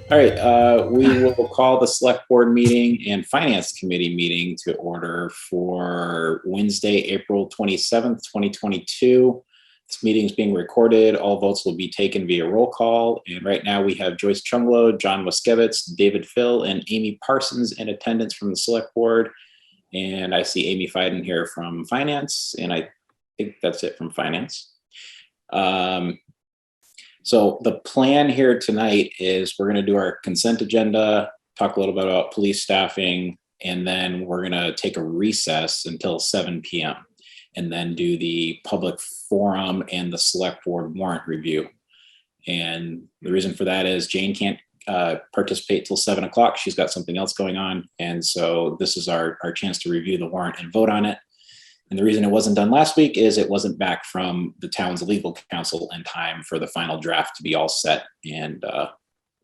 All right, we will call the select board meeting and finance committee meeting to order for Wednesday, April 27th, 2022. This meeting is being recorded. All votes will be taken via roll call. And right now we have Joyce Chunglo, John Waskiewicz, David Phil, and Amy Parsons in attendance from the select board. And I see Amy Fiden here from finance, and I think that's it from finance. So the plan here tonight is we're going to do our consent agenda, talk a little bit about police staffing, and then we're going to take a recess until 7 p.m. and then do the public forum and the select board warrant review. And the reason for that is Jane can't participate till 7 o'clock. She's got something else going on. And so this is our chance to review the warrant and vote on it. And the reason it wasn't done last week is it wasn't back from the town's legal counsel in time for the final draft to be all set and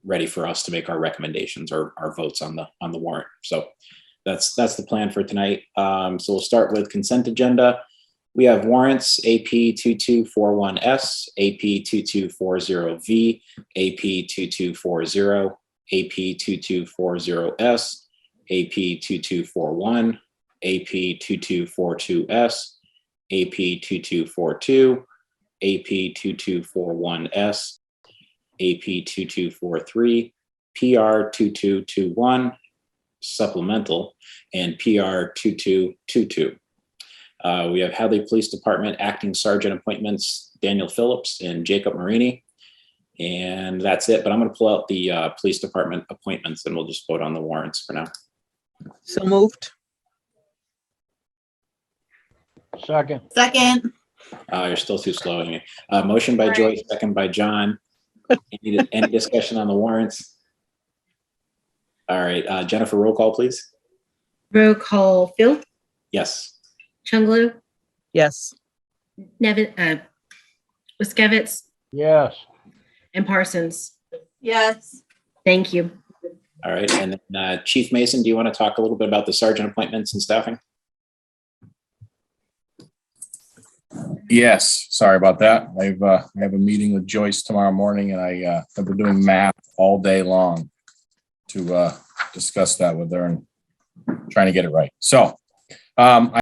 ready for us to make our recommendations or our votes on the warrant. So that's the plan for tonight. So we'll start with consent agenda. We have warrants AP 2241S, AP 2240V, AP 2240, AP 2240S, AP 2241, AP 2242S, AP 2242, AP 2241S, AP 2243, PR 2221, supplemental, and PR 2222. We have Hadley Police Department Acting Sergeant appointments, Daniel Phillips and Jacob Marini. And that's it, but I'm going to pull out the police department appointments and we'll just vote on the warrants for now. So moved. Second. You're still too slow, Amy. Motion by Joyce, second by John. Any discussion on the warrants? All right, Jennifer, roll call, please. Roll call. Phil, Yes. Chunglo, Yes. Nevin, Waskiewicz, Yes. and Parsons. Yes. Thank you. All right, and then Chief Mason, do you want to talk a little bit about the sergeant appointments and staffing? Yes, sorry about that. I have a meeting with Joyce tomorrow morning, and I've been doing math all day long to discuss that with her and trying to get it right. So I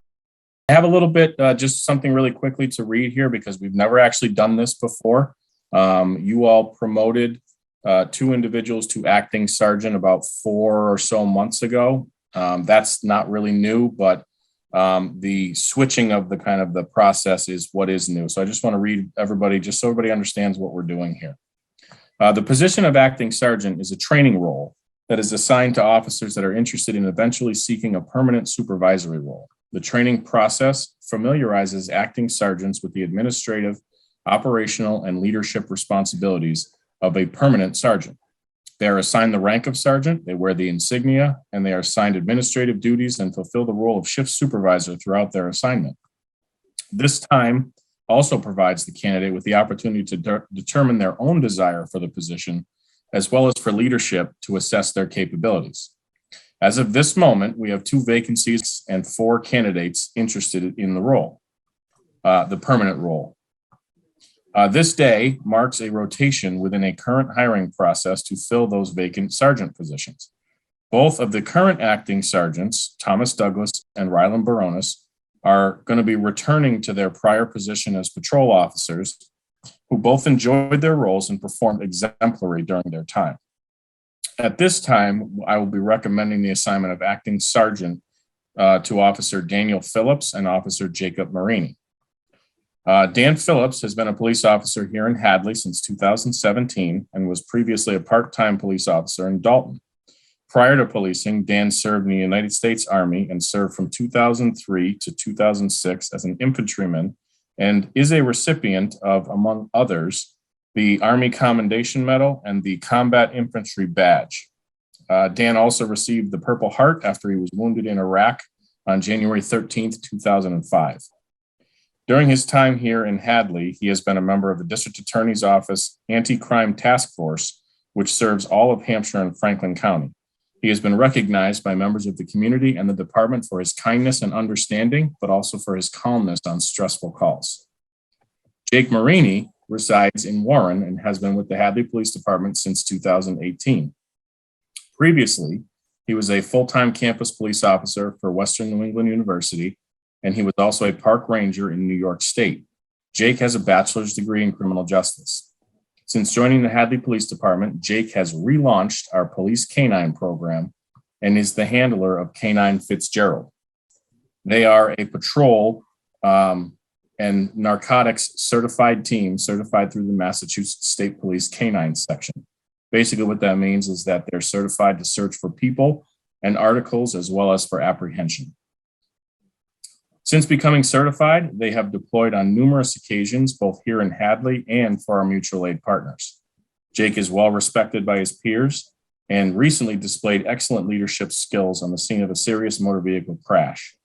have a little bit, just something really quickly to read here because we've never actually done this before. You all promoted 2 individuals to acting sergeant about 4 or so months ago. That's not really new, but the switching of the process is what is new. So I just want to read everybody, just so everybody understands what we're doing here. The position of acting sergeant is a training role that is assigned to officers that are interested in eventually seeking a permanent supervisory role. The training process familiarizes acting sergeants with the administrative, operational, and leadership responsibilities of a permanent sergeant. They are assigned the rank of sergeant, they wear the insignia, and they are assigned administrative duties and fulfill the role of shift supervisor throughout their assignment. This time also provides the candidate with the opportunity to determine their own desire for the position, as well as for leadership to assess their capabilities. As of this moment, we have 2 vacancies and 4 candidates interested in the role, the permanent role. This day marks a rotation within a current hiring process to fill those vacant sergeant positions. Both of the current acting sergeants, Thomas Douglas and Rylan Baronis, are going to be returning to their prior position as patrol officers, who both enjoyed their roles and performed exemplary during their time. At this time, I will be recommending the assignment of acting sergeant to Officer Daniel Phillips and Officer Jacob Marini. Dan Phillips has been a police officer here in Hadley since 2017 and was previously a part-time police officer in Dalton. Prior to policing, Dan served in the United States Army and served from 2003 to 2006 as an infantryman and is a recipient of, among others, the Army Commendation Medal and the Combat Infantry Badge. Dan also received the Purple Heart after he was wounded in Iraq on January 13th, 2005. During his time here in Hadley, he has been a member of the District Attorney's Office Anti-Crime Task Force, which serves all of Hampshire and Franklin County. He has been recognized by members of the community and the department for his kindness and understanding, but also for his calmness on stressful calls. Jake Marini resides in Warren and has been with the Hadley Police Department since 2018. Previously, he was a full-time campus police officer for Western New England University, and he was also a park ranger in New York State. Jake has a bachelor's degree in criminal justice. Since joining the Hadley Police Department, Jake has relaunched our police canine program and is the handler of Canine Fitzgerald. They are a patrol and narcotics certified team, certified through the Massachusetts State Police Canine Section. Basically what that means is that they're certified to search for people and articles as well as for apprehension. Since becoming certified, they have deployed on numerous occasions, both here in Hadley and for our mutual aid partners. Jake is well respected by his peers and recently displayed excellent leadership skills on the scene of a serious motor vehicle crash.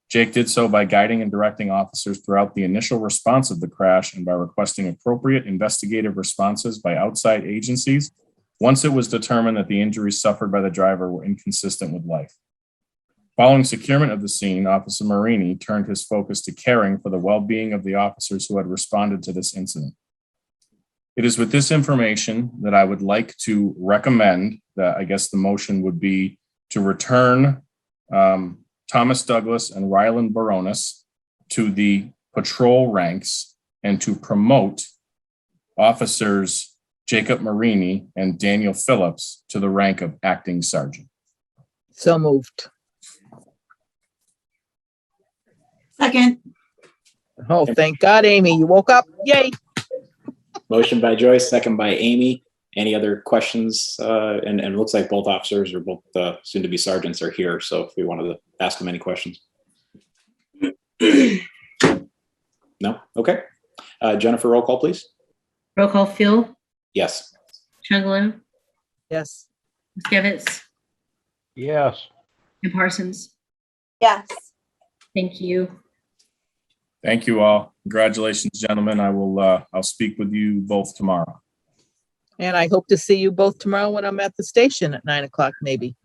Jake did so by guiding and directing officers throughout the initial response of the crash and by requesting appropriate investigative responses by outside agencies once it was determined that the injuries suffered by the driver were inconsistent with life. Following securement of the scene, Officer Marini turned his focus to caring for the well-being of the officers who had responded to this incident. It is with this information that I would like to recommend that, I guess the motion would be to return Thomas Douglas and Ryland Baronis to the patrol ranks and to promote officers Jacob Marini and Daniel Phillips to the rank of acting sergeant. So moved. Second. Oh, thank God, Amy, you woke up. Yay. Motion by Joyce, second by Amy. Any other questions? And it looks like both officers or both soon-to-be sergeants are here. So if we wanted to ask them any questions. No? Okay. Jennifer, roll call, please. Roll call, Phil, Yes. Chungalo, Yes. Wiskevitz, Yes. and Parsons. Yes. Thank you. Thank you all. Congratulations, gentlemen. I'll speak with you both tomorrow. And I hope to see you both tomorrow when I'm at the station at 9 o'clock, maybe.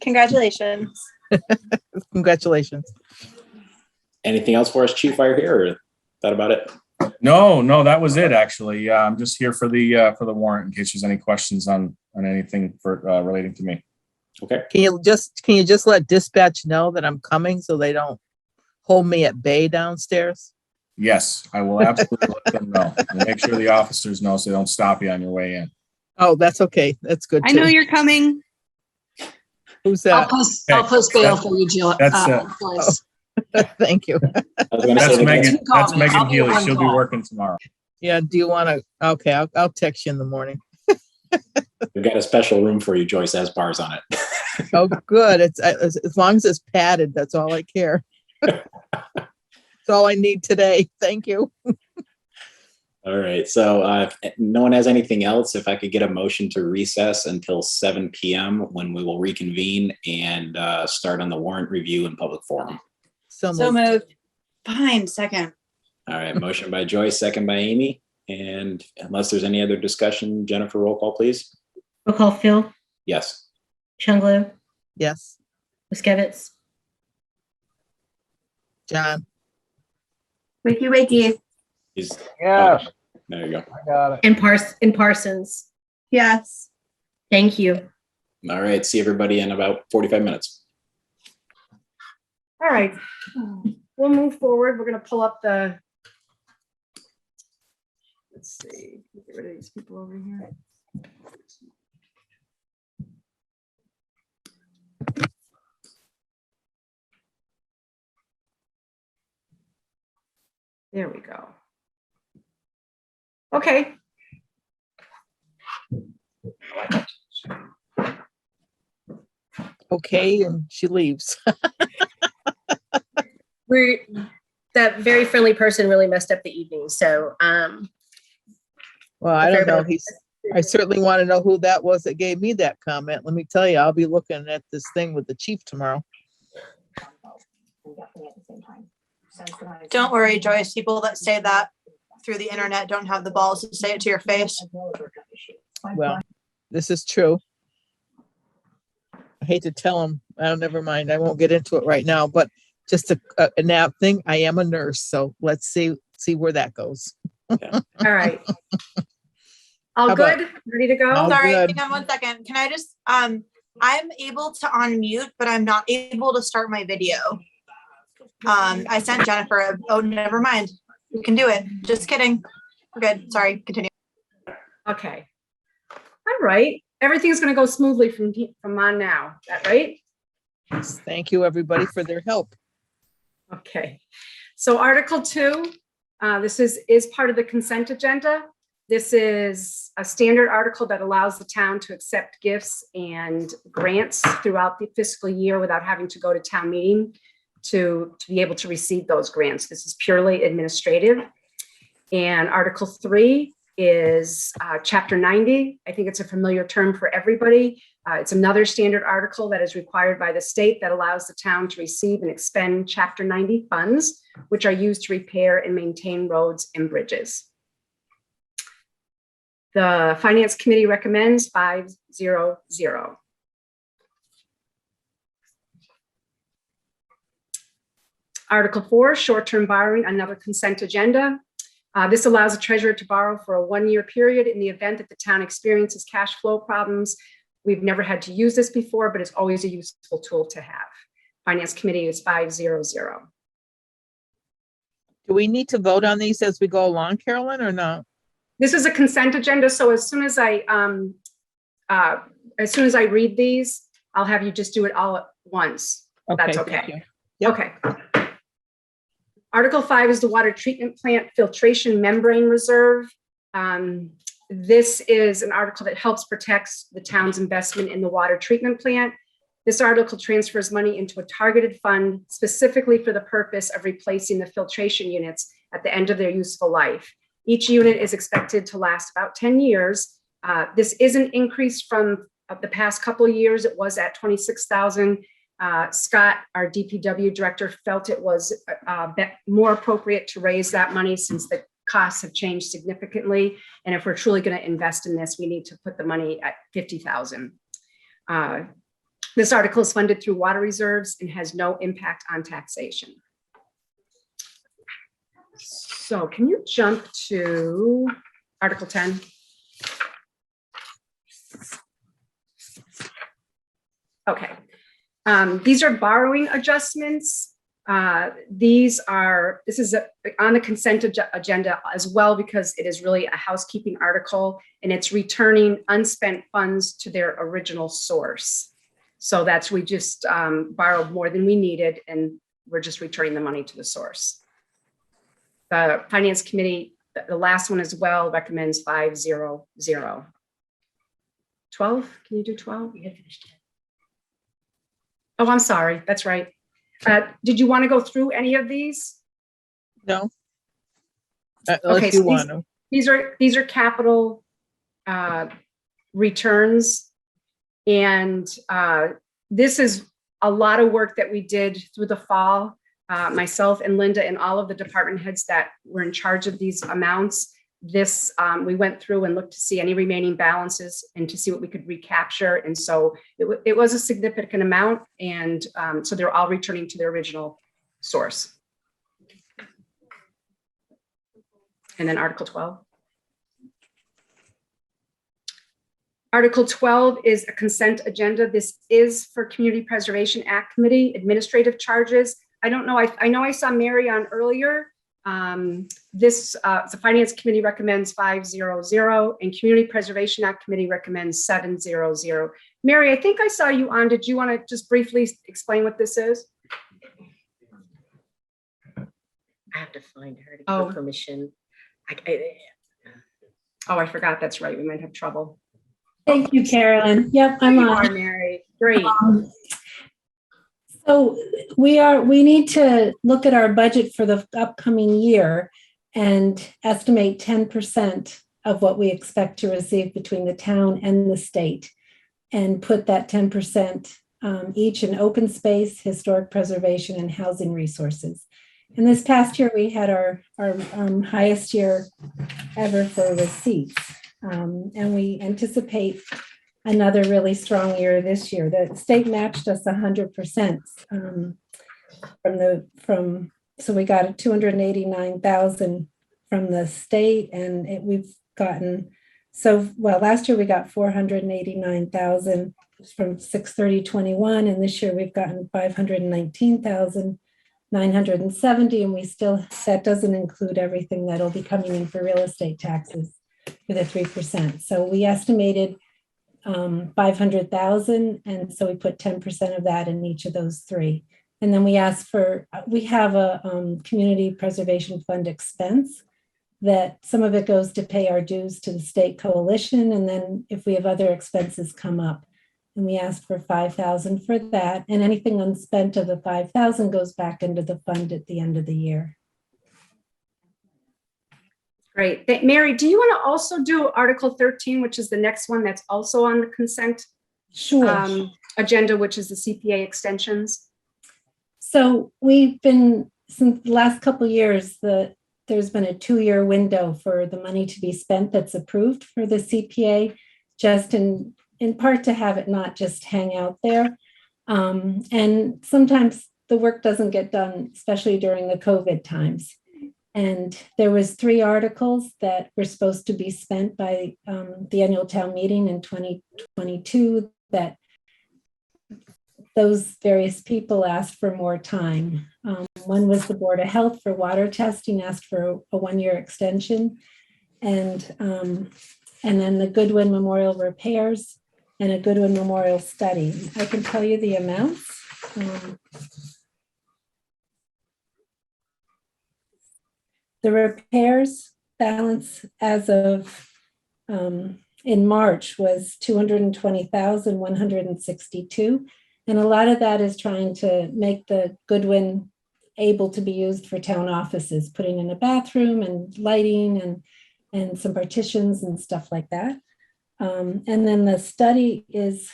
Congratulations. Congratulations. Anything else for us, Chief, while you're here, or is that about it? No, that was it, actually. I'm just here for the warrant in case there's any questions on anything for relating to me. Okay. Can you just let dispatch know that I'm coming so they don't hold me at bay downstairs? Yes, I will absolutely let them know. And make sure the officers know so they don't stop you on your way in. Oh, that's okay. That's good I know too. you're coming. Who's I'll that? post bail for you, Jill. Joyce. Thank you. I was going to That's say, Megan. call That's me. Megan I'll be Healy. on She'll be call. working tomorrow. Yeah. Do you want to? Okay. I'll text you in the morning. we've got a special room for you, Joyce, has bars on it. Oh, good. It's as long as it's padded. That's all I care. That's all I need today. Thank you. All right. So if no one has anything else, if I could get a motion to recess until 7 p.m. when we will reconvene and start on the warrant review and public forum. So So moved. moved. Fine, second. All right. Motion by Joyce, second by Amy. And unless there's any other discussion, Jennifer, roll call, please. Roll call, Phil, Yes. Chungalo, Yes. Wiskevitz, John. Wakey. He's, Yes. there you go. I got it. and Parsons. Yes. Thank you. All right. See everybody in about 45 minutes. All right, we'll move forward. We're gonna pull up the. Let's see, get rid of these people over here. There we go. Okay. Okay. And she leaves. That very friendly person really messed up the evening. So, Well, I don't know. Fair I certainly want to know who that was that gave me that comment. Let me tell you, I'll be looking at this thing with the chief tomorrow. Don't worry, Joyce. People that say that through the internet don't have the balls to say it to your face. Well, this is true. I hate to tell him. Oh, never mind. I won't get into it right now, but just a nap thing. I am a nurse, so let's see where that goes. All right. All How about- good? Ready to go? All Sorry, good. hang on 1 second. Can I just, I'm able to unmute, but I'm not able to start my video. I sent Jennifer oh, never mind. You can do it. Just kidding. We're good. Sorry, continue. Okay. All right. Everything's going to go smoothly from on now. Is that right? Thank you, everybody, for their help. Okay. So Article 2, this is part of the consent agenda. This is a standard article that allows the town to accept gifts and grants throughout the fiscal year without having to go to town meeting to be able to receive those grants. This is purely administrative. And Article 3 is Chapter 90. I think it's a familiar term for everybody. It's another standard article that is required by the state that allows the town to receive and expend Chapter 90 funds, which are used to repair and maintain roads and bridges. The Finance Committee recommends 5-0-0. Article 4, short-term borrowing, another consent agenda. This allows the treasurer to borrow for a 1-year period in the event that the town experiences cash flow problems. We've never had to use this before, but it's always a useful tool to have. Finance Committee is 5-0-0. Do we need to vote on these as we go along, Carolyn, or not? This is a consent agenda, so as soon as I read these, I'll have you just do it all at once. That's thank okay. you. Yep. Okay. Article 5 is the water treatment plant filtration membrane reserve. This is an article that helps protect the town's investment in the water treatment plant. This article transfers money into a targeted fund specifically for the purpose of replacing the filtration units at the end of their useful life. Each unit is expected to last about 10 years. This is an increase from the past couple of years. It was at 26,000. Scott, our DPW director, felt it was more appropriate to raise that money since the costs have changed significantly. And if we're truly going to invest in this, we need to put the money at 50,000. This article is funded through water reserves and has no impact on taxation. So can you jump to Article 10? Okay. These are borrowing adjustments. This is on the consent agenda as well, because it is really a housekeeping article and it's returning unspent funds to their original source. So we just borrowed more than we needed and we're just returning the money to the source. The Finance Committee, the last one as well, recommends 5-0-0. 12, can you do 12? We had finished 10. Oh, I'm sorry, that's right. Did you want to go through any of these? No. Okay, Unless so you want to. These are capital returns. And this is a lot of work that we did through the fall. Myself and Linda and all of the department heads that were in charge of these amounts. We went through and looked to see any remaining balances and to see what we could recapture. And so it was a significant amount. And so they're all returning to their original source. And then Article 12. Article 12 is a consent agenda. This is for Community Preservation Act Committee administrative charges. I don't know. I know I saw Mary on earlier. The Finance Committee recommends 5-0-0 and Community Preservation Act Committee recommends 7-0-0. Mary, I think I saw you on. Did you want to just briefly explain what this is? I have to find her to Oh. give permission. Oh, I forgot. That's right. We might have trouble. Thank you, Carolyn. Yep, There I'm you on. are, Mary. Great. So we need to look at our budget for the upcoming year and estimate 10% of what we expect to receive between the town and the state, and put that 10% each in open space, historic preservation, and housing resources. And this past year, we had our highest year ever for receipts. And we anticipate another really strong year this year. The state matched us 100% so we got 289,000 from the state, and we've gotten So, well, last year we got 489,000 from 6/30/21, and this year we've gotten 519,970, and we still, that doesn't include everything that'll be coming in for real estate taxes for the 3%. So we estimated 500,000, and so we put 10% of that in each of those three. And then we asked for, we have a community preservation fund expense that some of it goes to pay our dues to the state coalition. And then if we have other expenses come up, and we asked for 5,000 for that. And anything unspent of the 5,000 goes back into the fund at the end of the year. Great. Mary, do you want to also do Article 13, which is the next one that's also on the consent agenda, which is the CPA extensions? So we've been, since the last couple of years, there's been a 2-year window for the money to be spent that's approved for the CPA, just in part to have it not just hang out there. And sometimes the work doesn't get done, especially during the COVID times. And there was 3 articles that were supposed to be spent by the annual town meeting in 2022 that those various people asked for more time. One was the Board of Health for water testing, asked for a 1-year extension. And then the Goodwin Memorial repairs and a Goodwin Memorial study. I can tell you the amounts. The repairs balance as of in March was 220,162. And a lot of that is trying to make the Goodwin able to be used for town offices, putting in a bathroom and lighting and some partitions and stuff like that. And then the study is,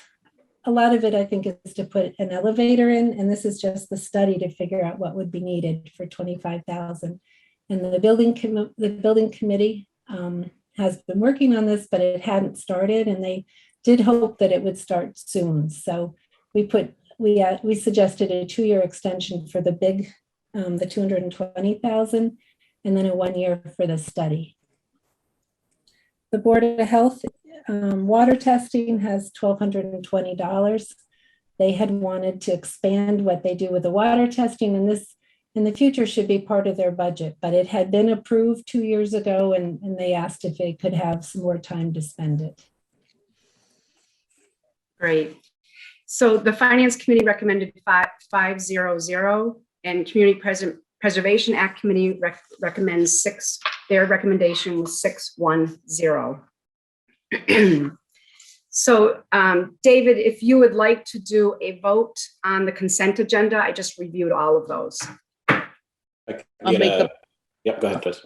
a lot of it I think is to put an elevator in, and this is just the study to figure out what would be needed for 25,000. And the building committee has been working on this, but it hadn't started, and they did hope that it would start soon. So we suggested a 2-year extension for the big, the 220,000, and then a 1-year for the study. The Board of Health water testing has $1,220. They had wanted to expand what they do with the water testing, and this in the future should be part of their budget, but it had been approved 2 years ago, and they asked if they could have some more time to spend it. Great. So the Finance Committee recommended 500, and Community Preservation Act Committee recommends 6. Their recommendation was 610. So David, if you would like to do a vote on the consent agenda, I just reviewed all of those. Yep, go ahead, Jess.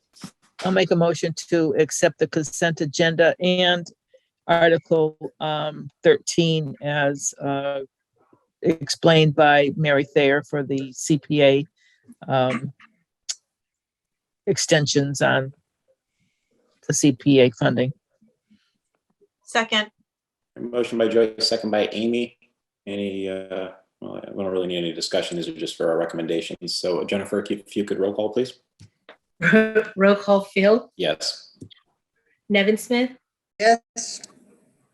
I'll make a motion to accept the consent agenda and Article 13 as explained by Mary Thayer for the CPA extensions on the CPA funding. Second. Motion by Joyce, second by Amy. Any, well, we don't really need any discussion. These are just for our recommendations. So Jennifer, if you could roll call, please. Roll call Field, Yes. Nevin Smith, Yes.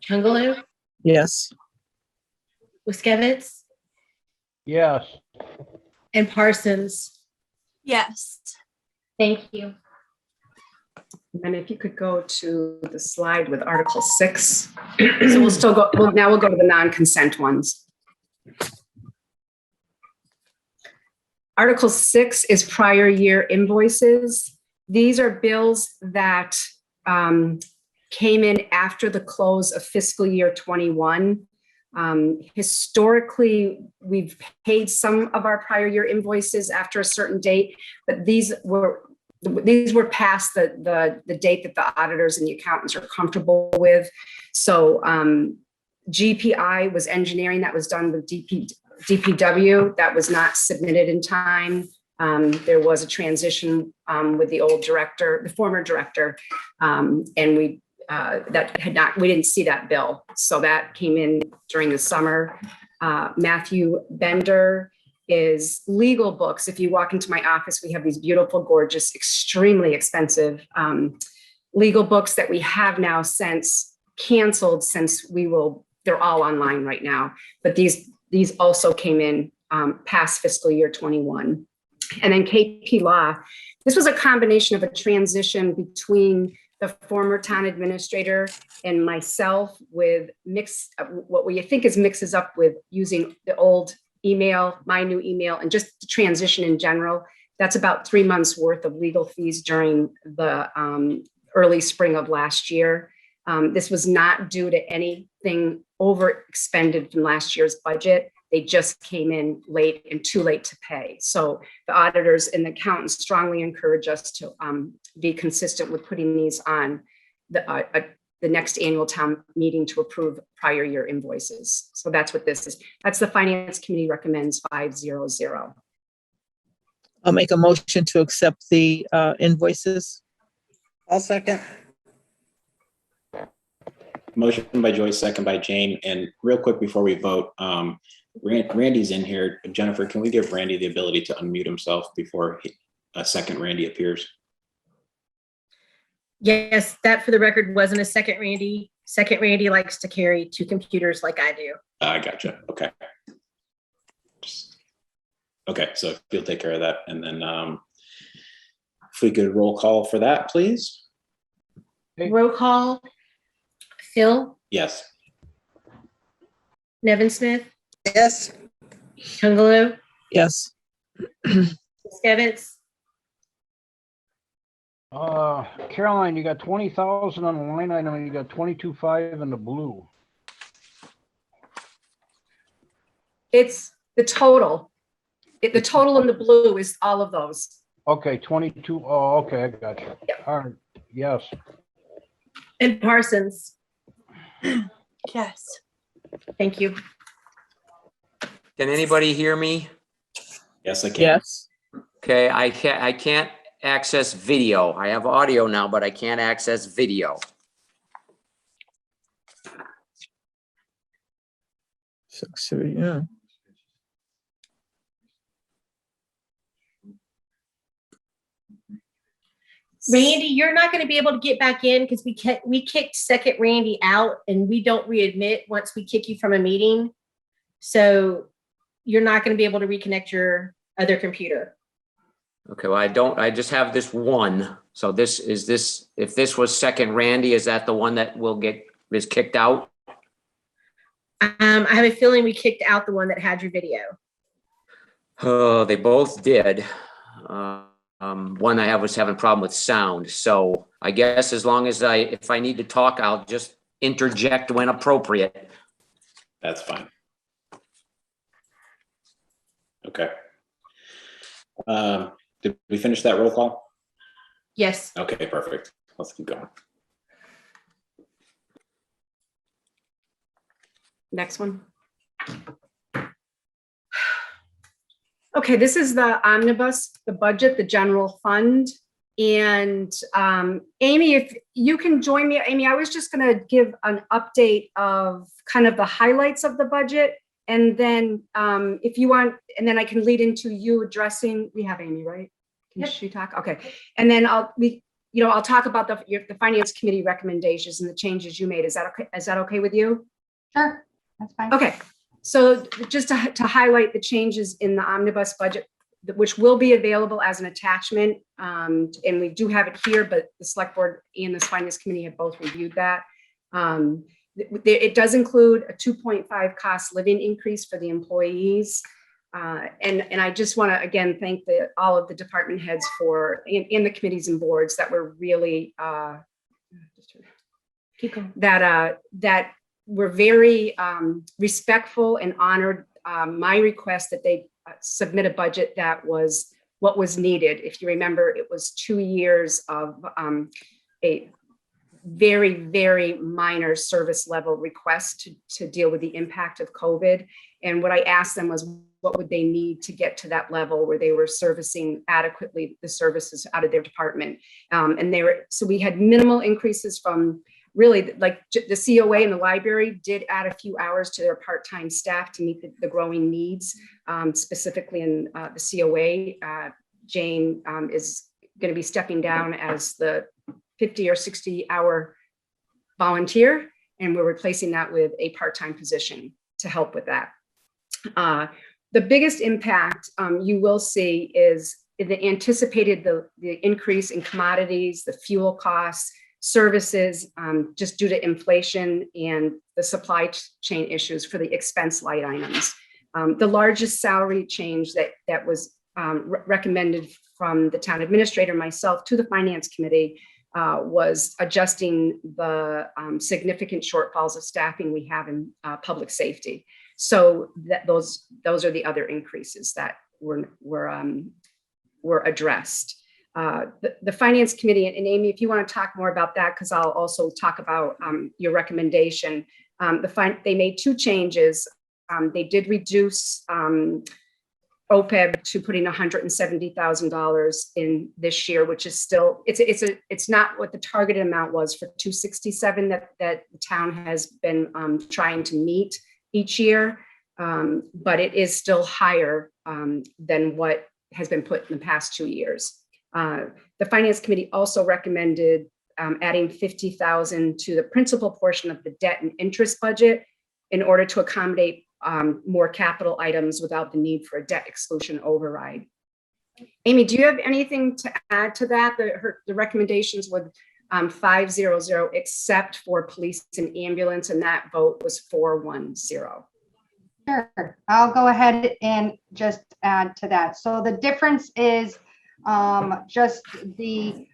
Chungalo, Yes. Wiskevitz, Yes. and Parsons. Yes. Thank you. And if you could go to the slide with Article 6. So we'll still go, now we'll go to the non-consent ones. Article 6 is prior year invoices. These are bills that came in after the close of fiscal year 21. Historically, we've paid some of our prior year invoices after a certain date, but these were past the date that the auditors and the accountants are comfortable with. So GPI was engineering that was done with DPW that was not submitted in time. There was a transition with the old director, the former director, and we didn't see that bill. So that came in during the summer. Matthew Bender is legal books. If you walk into my office, we have these beautiful, gorgeous, extremely expensive legal books that we have now since canceled, since they're all online right now. But these also came in past fiscal year 21. And then KP Law, this was a combination of a transition between the former town administrator and myself with what we think is mixes up with using the old email, my new email, and just the transition in general. That's about 3 months worth of legal fees during the early spring of last year. This was not due to anything over expended from last year's budget. They just came in late and too late to pay. So the auditors and the accountants strongly encourage us to be consistent with putting these on the next annual town meeting to approve prior year invoices. So that's what this is. That's the Finance Committee recommends 500. I'll make a motion to accept the invoices. I'll second. Motion by Joyce, second by Jane. And real quick before we vote, Randy's in here. Jennifer, can we give Randy the ability to unmute himself before a second Randy appears? Yes, that for the record wasn't a second Randy. Second Randy likes to carry 2 computers like I do. I gotcha. Okay. Okay, so if you'll take care of that, and then if we could roll call for that, please. Roll call. Phil, Yes. Nevin Smith, Yes. Chungalo, Yes. Skevitz, Caroline, you got 20,000 on the line item, you got 22.5 in the blue. It's the total. The total in the blue is all of those. Okay, 22, oh, okay, I got you. Yep. All right, yes. And Parsons. Yes. Thank you. Can anybody hear me? Yes, I can. Yes. Okay, I can't access video. I have audio now, but I can't access video. So, yeah. Randy, you're not going to be able to get back in because we kicked second Randy out and we don't readmit once we kick you from a meeting. So you're not going to be able to reconnect your other computer. Okay, well, I just have this one. So if this was second Randy, is that the one that is kicked out? I have a feeling we kicked out the one that had your video. Oh, they both did. One I was having a problem with sound. So I guess as long as if I need to talk, I'll just interject when appropriate. That's fine. Okay. Did we finish that roll call? Yes. Okay, perfect. Let's keep going. Next one. Okay, this is the omnibus, the budget, the general fund. And Amy, if you can join me, Amy, I was just gonna give an update of kind of the highlights of the budget. And then if you want, and then I can lead into you addressing, we have Amy, right? Can she talk? Okay. And then I'll talk about the Finance Committee recommendations and the changes you made. Is that okay? Is that okay with you? Sure, that's fine. Okay. So just to highlight the changes in the omnibus budget, which will be available as an attachment. And we do have it here, but the select board and the Finance Committee have both reviewed that. It does include a 2.5 cost living increase for the employees. And I just want to, again, thank all of the department heads in the committees and boards that were really, that were very respectful and honored my request that they submit a budget that was what was needed. If you remember, it was 2 years of a very, very minor service level request to deal with the impact of COVID. And what I asked them was, what would they need to get to that level where they were servicing adequately the services out of their department? So we had minimal increases from really, like the COA and the library did add a few hours to their part-time staff to meet the growing needs, specifically in the COA. Jane is going to be stepping down as the 50 or 60 hour volunteer, and we're replacing that with a part-time position to help with that. The biggest impact you will see is the anticipated the increase in commodities, the fuel costs, services, just due to inflation and the supply chain issues for the expense line items. The largest salary change that was recommended from the town administrator, myself, to the finance committee was adjusting the significant shortfalls of staffing we have in public safety. So that those are the other increases that were addressed. The finance committee, and Amy, if you want to talk more about that, because I'll also talk about your recommendation. They made two changes. They did reduce OPEB to putting $170,000 in this year, which is still, it's not what the targeted amount was for 267 that the town has been trying to meet each year, but it is still higher than what has been put in the past 2 years. The finance committee also recommended adding $50,000 to the principal portion of the debt and interest budget in order to accommodate more capital items without the need for a debt exclusion override. Amy, do you have anything to add to that? The recommendations with 500 except for police and ambulance, and that vote was 410. Sure, I'll go ahead and just add to that. So the difference is just the,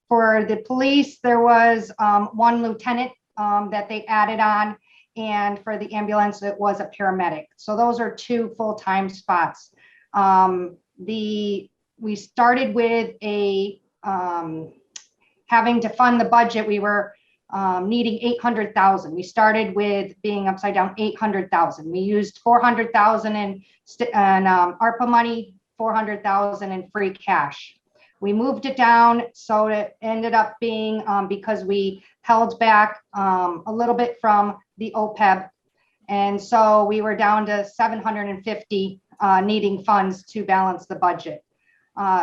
for the police, there was one lieutenant that they added on, and for the ambulance, it was a paramedic. So those are two full-time spots. We started with a, having to fund the budget, we were needing 800,000. We started with being upside down 800,000. We used 400,000 in ARPA money, 400,000 in free cash. We moved it down, so it ended up being because we held back a little bit from the OPEB, and so we were down to 750 needing funds to balance the budget.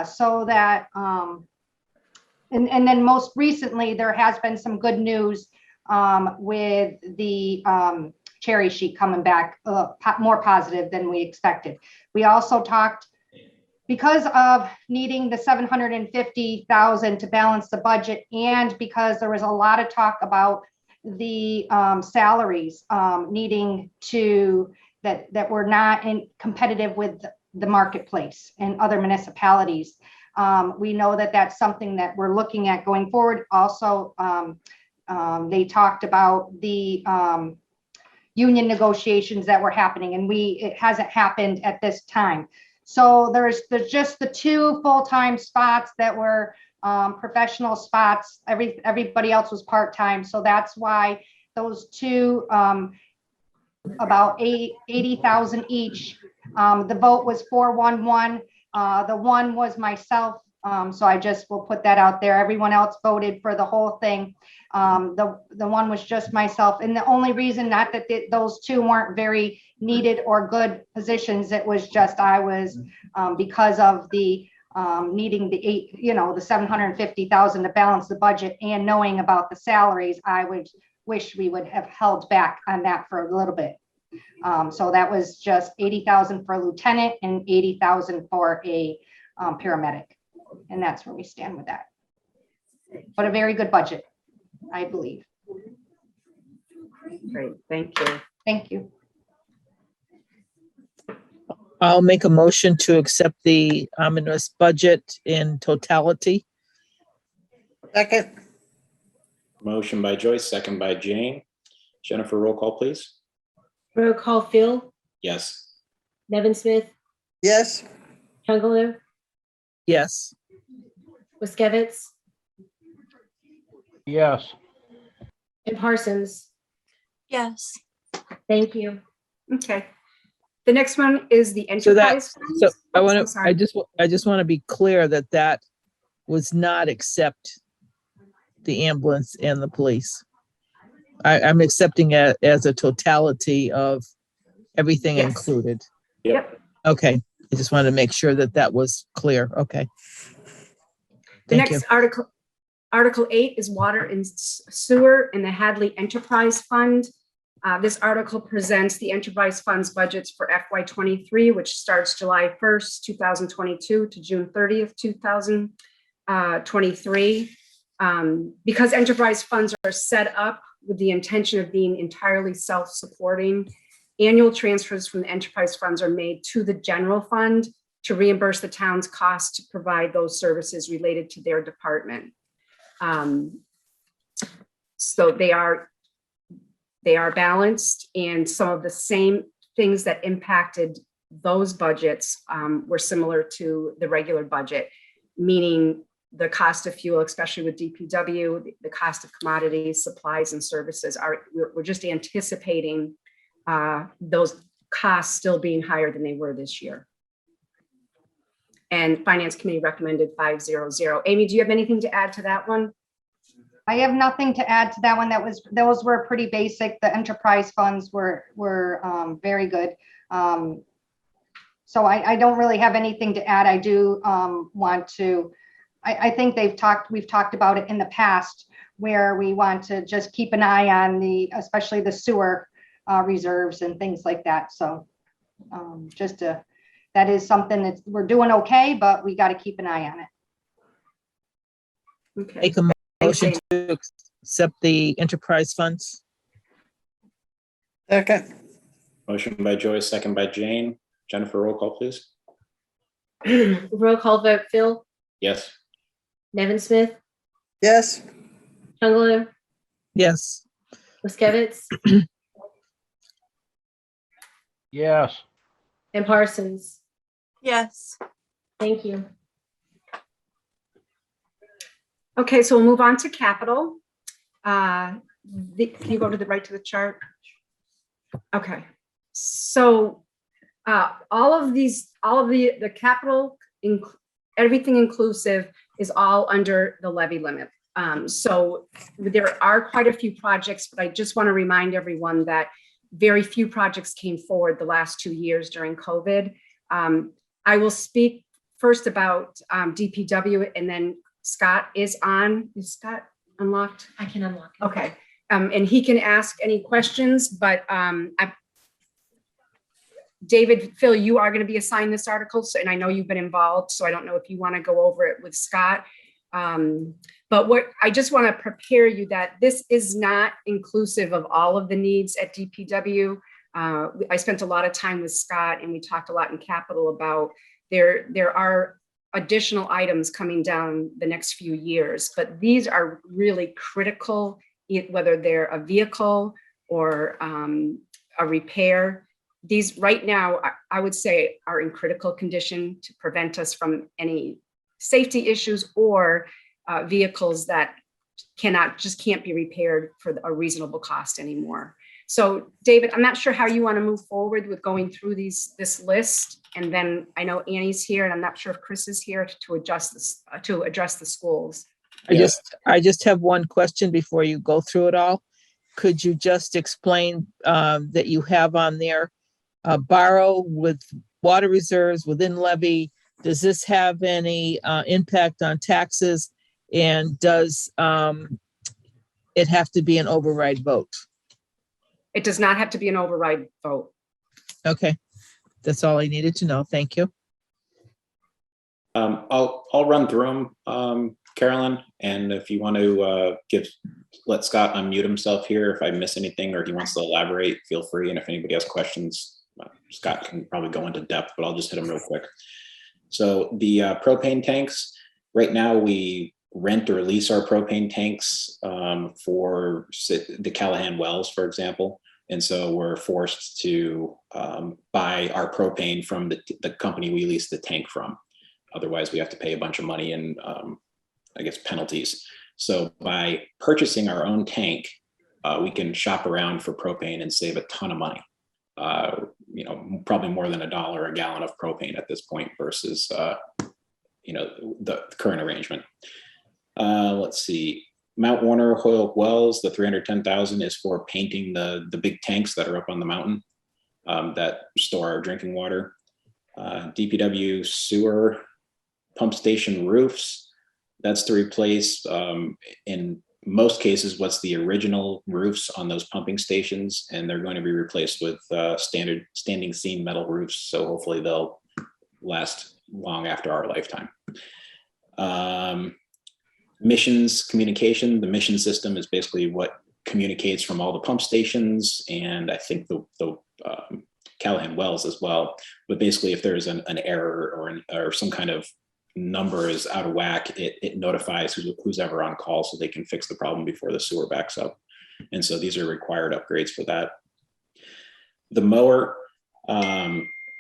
So that and then most recently there has been some good news with the cherry sheet coming back more positive than we expected. We also talked, because of needing the 750,000 to balance the budget, and because there was a lot of talk about the salaries needing to, that were not competitive with the marketplace and other municipalities. We know that that's something that we're looking at going forward. Also, they talked about the union negotiations that were happening, and it hasn't happened at this time. So there's just the two full-time spots that were professional spots. Everybody else was part-time. So that's why those two, about 80,000 each. The vote was 411. The one was myself. So I just will put that out there. Everyone else voted for the whole thing. The one was just myself. And the only reason, not that those two weren't very needed or good positions, it was just I was, because of the needing the 750,000 to balance the budget, and knowing about the salaries, I would wish we would have held back on that for a little bit. So that was just 80,000 for a lieutenant and 80,000 for a paramedic. And that's where we stand with that. But a very good budget, I believe. Great, thank you. Thank you. I'll make a motion to accept the omnibus budget in totality. Second. Motion by Joyce, second by Jane. Jennifer, roll call, please. Roll call, Phil, Yes. Nevin Smith, Yes. Chungalo, Yes. Wiskevitz, Yes. and Parsons. Yes. Thank you. Okay. The next one is the So that, enterprise. so I Oh, want I'm to, sorry. I just want to be clear that that was not accept the ambulance and the police. I'm accepting it as a totality of everything Yes. included. Yep. Okay, I just wanted to make sure that that was clear. Okay. The Thank you. next article, Article 8 is water and sewer in the Hadley Enterprise Fund. This article presents the enterprise funds budgets for FY23, which starts July 1st, 2022 to June 30th, 2023. Because enterprise funds are set up with the intention of being entirely self-supporting, annual transfers from the enterprise funds are made to the general fund to reimburse the town's costs to provide those services related to their department. So they are balanced, and some of the same things that impacted those budgets were similar to the regular budget, meaning the cost of fuel, especially with DPW, the cost of commodities, supplies, and services we're just anticipating those costs still being higher than they were this year. And Finance Committee recommended 500. Amy, do you have anything to add to that one? I have nothing to add to that one. Those were pretty basic. The enterprise funds were very good. So I don't really have anything to add. I do want to, I think we've talked about it in the past, where we want to just keep an eye on especially the sewer reserves and things like that. So that is something that we're doing okay, but we got to keep an eye on it. Okay. Make a motion to accept the enterprise funds. Second. Motion by Joyce, second by Jane. Jennifer, roll call, please. Roll call vote, Phil, Yes. Nevin Smith, Yes. Chungalo, Yes. Wiskevitz, Yes. and Parsons. Yes. Thank you. Okay, so we'll move on to capital. Can you go to the right to the chart? Okay, so all of the capital, everything inclusive is all under the levy limit. So there are quite a few projects, but I just want to remind everyone that very few projects came forward the last 2 years during COVID. I will speak first about DPW, and then Scott is on. Is Scott unlocked? I can unlock it. Okay, and he can ask any questions, but David, Phil, you are going to be assigned this article, and I know you've been involved, so I don't know if you want to go over it with Scott. But what I just want to prepare you that this is not inclusive of all of the needs at DPW. I spent a lot of time with Scott, and we talked a lot in capital about there are additional items coming down the next few years, but these are really critical, whether they're a vehicle or a repair. These right now, I would say, are in critical condition to prevent us from any safety issues or vehicles that can't be repaired for a reasonable cost anymore. So David, I'm not sure how you want to move forward with going through this list. And then I know Annie's here, and I'm not sure if Chris is here to address the schools. I just have one question before you go through it all. Could you just explain that you have on there borrow with water reserves within levy? Does this have any impact on taxes? And does it have to be an override vote? It does not have to be an override vote. Okay, that's all I needed to know. Thank you. I'll run through them, Carolyn, and if you want to let Scott unmute himself here if I miss anything or he wants to elaborate, feel free. And if anybody has questions, Scott can probably go into depth, but I'll just hit them real quick. So the propane tanks, right now we rent or lease our propane tanks for the Callahan wells, for example. And so we're forced to buy our propane from the company we lease the tank from. Otherwise, we have to pay a bunch of money and I guess penalties. So by purchasing our own tank, we can shop around for propane and save a ton of money. Probably more than $1 a gallon of propane at this point versus the current arrangement. Let's see. Mount Warner Hoyle Wells, the 310,000 is for painting the big tanks that are up on the mountain that store our drinking water. DPW sewer pump station roofs, That's to replace, in most cases, what's the original roofs on those pumping stations, and they're going to be replaced with standard standing seam metal roofs. So hopefully they'll last long after our lifetime. Missions communication. The mission system is basically what communicates from all the pump stations, and I think the Callahan wells as well. But basically, if there's an error or some kind of number is out of whack, it notifies who's ever on call so they can fix the problem before the sewer backs up. And so these are required upgrades for that. The mower,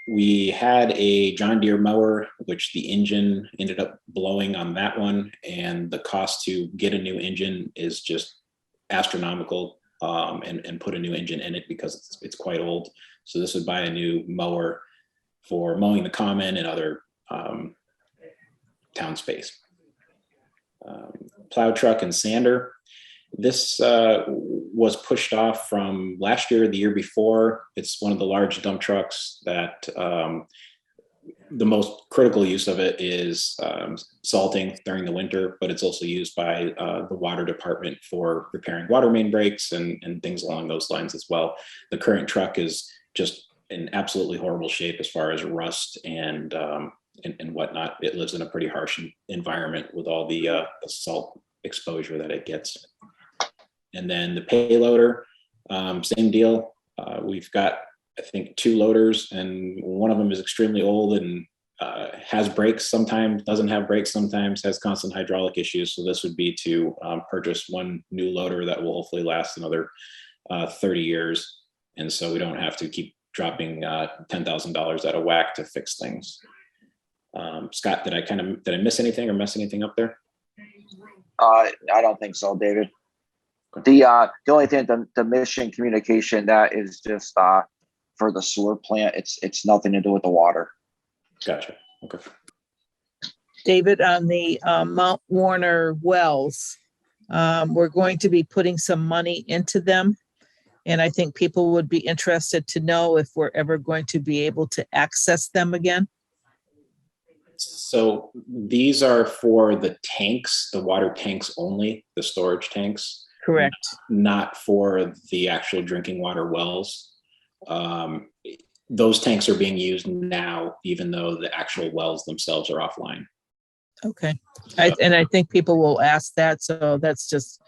we had a John Deere mower, which the engine ended up blowing on that one. And the cost to get a new engine is just astronomical, and put a new engine in it because it's quite old. So this would buy a new mower for mowing the common and other town space. Plow truck and sander. This was pushed off from last year, the year before. It's one of the large dump trucks that the most critical use of it is salting during the winter, but it's also used by the water department for repairing water main breaks and things along those lines as well. The current truck is just in absolutely horrible shape as far as rust and whatnot. It lives in a pretty harsh environment with all the salt exposure that it gets. And then the payloader, same deal. We've got, I think, 2 loaders, and one of them is extremely old and has brakes sometimes, doesn't have brakes sometimes, has constant hydraulic issues. So this would be to purchase one new loader that will hopefully last another 30 years. And so we don't have to keep dropping $10,000 out of whack to fix things. Scott, did I miss anything or mess anything up there? I don't think so, David. The only thing, the mission communication, that is just for the sewer plant. It's nothing to do with the water. Gotcha. Okay. David, on the Mount Warner wells, we're going to be putting some money into them. And I think people would be interested to know if we're ever going to be able to access them again. So these are for the tanks, the water tanks only, the storage tanks. Correct. Not for the actual drinking water wells. Those tanks are being used now, even though the actual wells themselves are offline. Okay. And I think people will ask that. So that's just,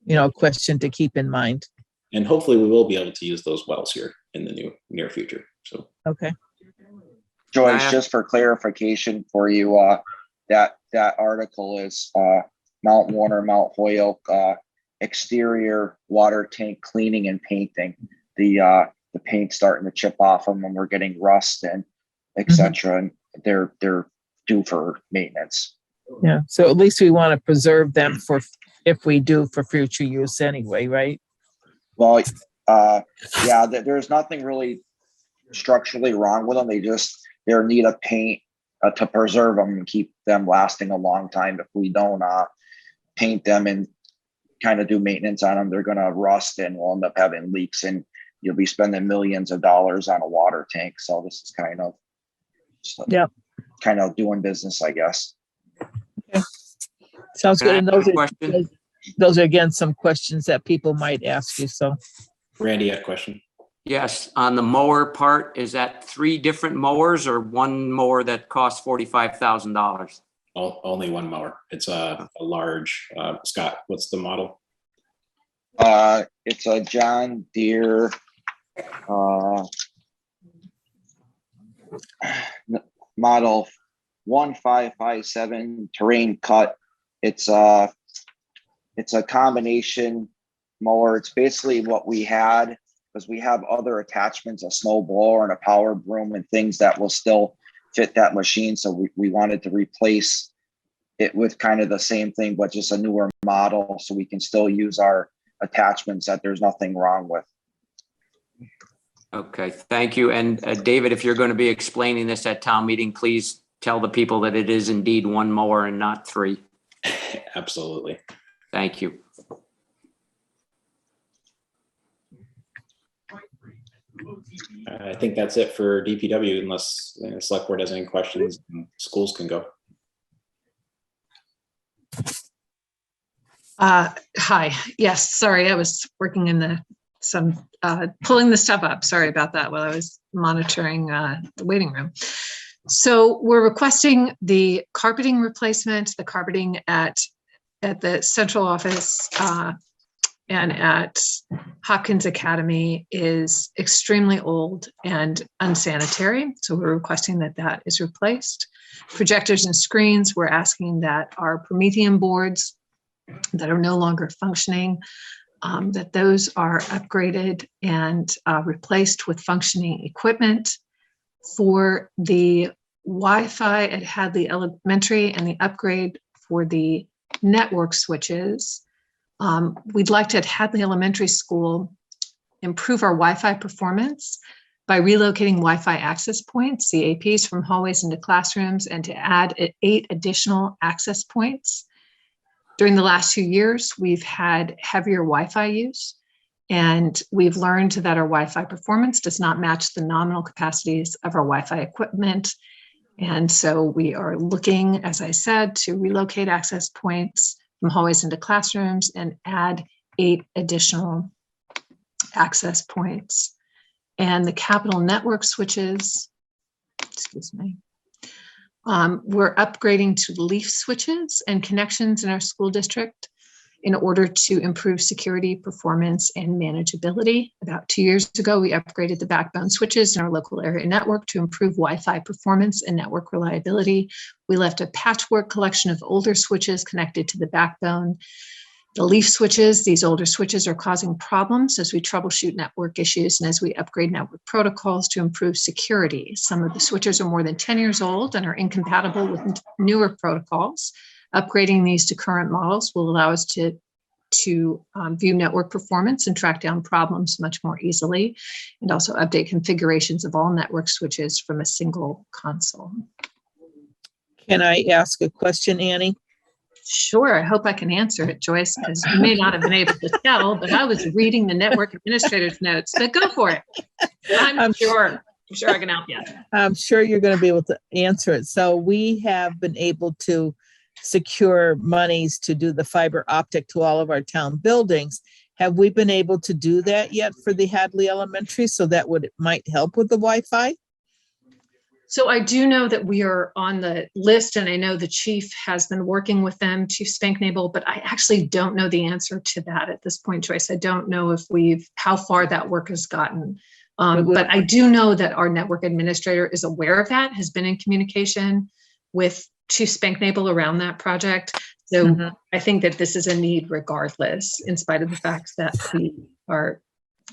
a question to keep in mind. And hopefully we will be able to use those wells here in the near future. So, okay. Joyce, just for clarification for you, that article is Mount Warner, Mount Holyoke, exterior water tank cleaning and painting. The paint starting to chip off them when we're getting rust and etc. And they're due for maintenance. Yeah. So at least we want to preserve them for if we do for future use anyway, right? Well, yeah, there's nothing really structurally wrong with them. They need a paint to preserve them and keep them lasting a long time. If we don't paint them and kind of do maintenance on them, they're going to rust and we'll end up having leaks, and you'll be spending millions of dollars on a water tank. So this is kind of doing business, I guess. Okay. Sounds good. And those are again some questions that people might ask you. So Randy had a question. Yes, on the mower part, is that 3 different mowers or one mower that costs $45,000? Only one mower. It's a large, Scott, what's the model? It's a John Deere model 1557 terrain cut. It's a combination mower. It's basically what we had, because we have other attachments, a snow blower and a power broom and things that will still fit that machine. So we wanted to replace it with kind of the same thing, but just a newer model, so we can still use our attachments that there's nothing wrong with. Okay, thank you. And David, if you're going to be explaining this at town meeting, please tell the people that it is indeed one mower and not 3. Absolutely. Thank you. I think that's it for DPW, unless the select board has any questions. Schools can go. Hi. Yes, sorry, I was working in pulling the stuff up. Sorry about that while I was monitoring the waiting room. So we're requesting the carpeting replacement. The carpeting at the central office and at Hopkins Academy is extremely old and unsanitary. So we're requesting that that is replaced. Projectors and screens, we're asking that our Promethean boards that are no longer functioning, that those are upgraded and replaced with functioning equipment. For the Wi-Fi at Hadley Elementary and the upgrade for the network switches, we'd like to at Hadley Elementary School improve our Wi-Fi performance by relocating Wi-Fi access points, CAPs, from hallways into classrooms, and to add 8 additional access points. During the last 2 years, we've had heavier Wi-Fi use, and we've learned that our Wi-Fi performance does not match the nominal capacities of our Wi-Fi equipment. And so we are looking, as I said, to relocate access points from hallways into classrooms and add 8 additional access points. And the Capital Network switches, excuse me, we're upgrading to leaf switches and connections in our school district in order to improve security, performance, and manageability. About 2 years ago, we upgraded the backbone switches in our local area network to improve Wi-Fi performance and network reliability. We left a patchwork collection of older switches connected to the backbone. The leaf switches, these older switches are causing problems as we troubleshoot network issues and as we upgrade network protocols to improve security. Some of the switches are more than 10 years old and are incompatible with newer protocols. Upgrading these to current models will allow us to view network performance and track down problems much more easily, and also update configurations of all network switches from a single console. Can I ask a question, Annie? Sure, I hope I can answer it, Joyce, because you may not have been able to tell, but I was reading the network administrator's notes, but go for it. I'm sure I can help you. I'm sure you're going to be able to answer it. So we have been able to secure monies to do the fiber optic to all of our town buildings. Have we been able to do that yet for the Hadley Elementary? So that might help with the Wi-Fi? So I do know that we are on the list, and I know the chief has been working with them, Chief Spanknable, but I actually don't know the answer to that at this point, Joyce. I don't know if how far that work has gotten. But I do know that our network administrator is aware of that, has been in communication with Chief Spanknable around that project. So I think that this is a need regardless, in spite of the fact that we are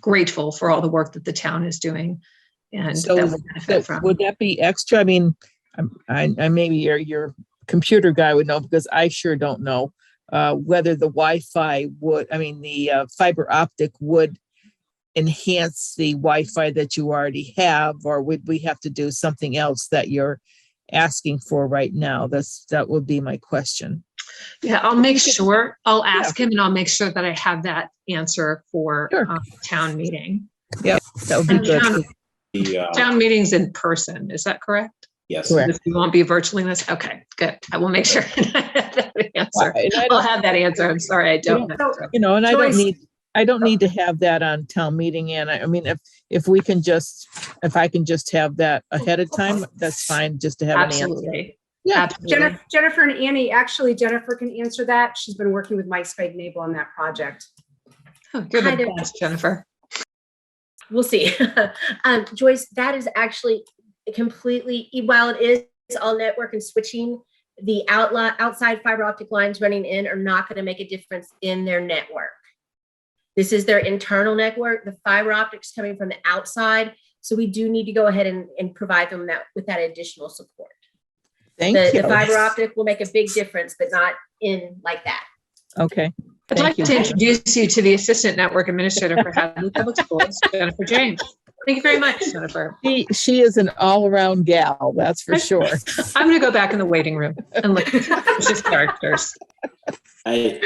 grateful for all the work that the town is doing. And so that would benefit from. Would that be extra? I mean, I maybe your computer guy would know, because I sure don't know whether the Wi-Fi the fiber optic would enhance the Wi-Fi that you already have, or would we have to do something else that you're asking for right now? That would be my question. Yeah, I'll make sure. I'll ask him, and I'll make sure that I have that answer for town meeting. Yep, that would be good. Town meetings in person, is that correct? Yes. Correct. You won't be virtually this? Okay, good. I will make sure that answer. I'll have that answer. I'm sorry, I don't know. And I don't need to have that on town meeting. And I mean, if I can just have that ahead of time, that's fine, just to have an answer. Yeah. Jennifer and Annie, actually, Jennifer can answer that. She's been working with Mike Spagnable on that project. Oh, you're the best, Jennifer. We'll see. Joyce, that is actually completely, while it is all network and switching, the outside fiber optic lines running in are not going to make a difference in their network. This is their internal network. The fiber optics coming from the outside. So we do need to go ahead and provide them with that additional support. The fiber optic will make a big difference, but not in like that. Okay. I'd like to introduce you to the Assistant Network Administrator for Hadley Public Schools, Jennifer James. Thank you very much, Jennifer. She is an all-around gal, that's for sure. I'm going to go back in the waiting room and look at his characters. I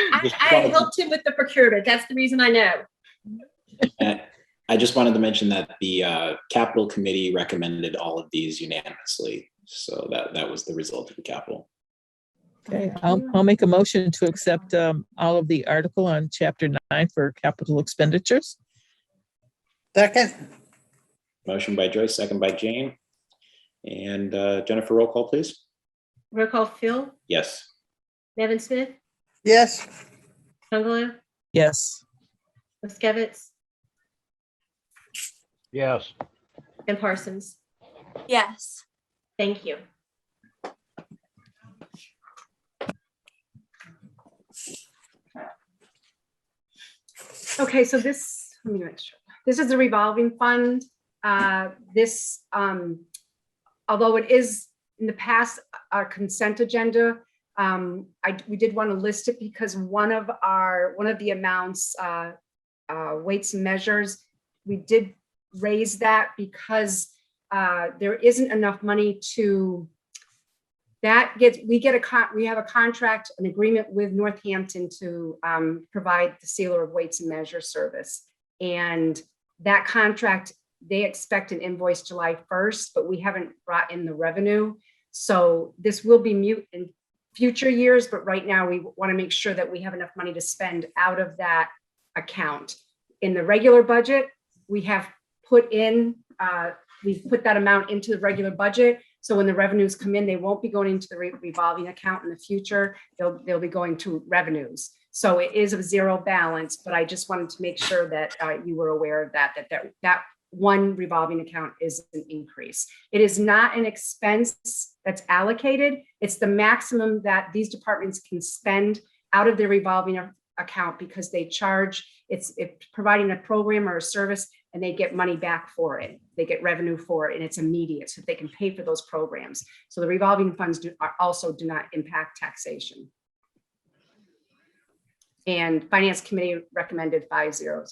helped him with the procurement. That's the reason I know. I just wanted to mention that the Capital Committee recommended all of these unanimously. So that was the result of the Capital. Okay, I'll make a motion to accept all of the article on chapter 9 for capital expenditures. Second. Motion by Joyce, second by Jane. And Jennifer, roll call, please. Roll call Phil, Yes. Nevin Smith, Yes. Chungalo, Yes. Wiskevitz, Yes. and Parsons. Yes. Thank you. Okay, so let me make sure. This is a revolving fund. Although it is in the past our consent agenda, we did want to list it because one of the amounts, weights and measures, we did raise that because there isn't enough money to. We have a contract, an agreement with Northampton to provide the sealer of weights and measure service. And that contract, they expect an invoice July 1st, but we haven't brought in the revenue. So this will be mute in future years, but right now we want to make sure that we have enough money to spend out of that account. In the regular budget, we have we've put that amount into the regular budget. So when the revenues come in, they won't be going into the revolving account in the future. They'll be going to revenues. So it is a zero balance, but I just wanted to make sure that you were aware of that one revolving account is an increase. It is not an expense that's allocated. It's the maximum that these departments can spend out of their revolving account because they charge, it's providing a program or a service and they get money back for it. They get revenue for it and it's immediate so they can pay for those programs. So the revolving funds also do not impact taxation. And Finance Committee recommended 500.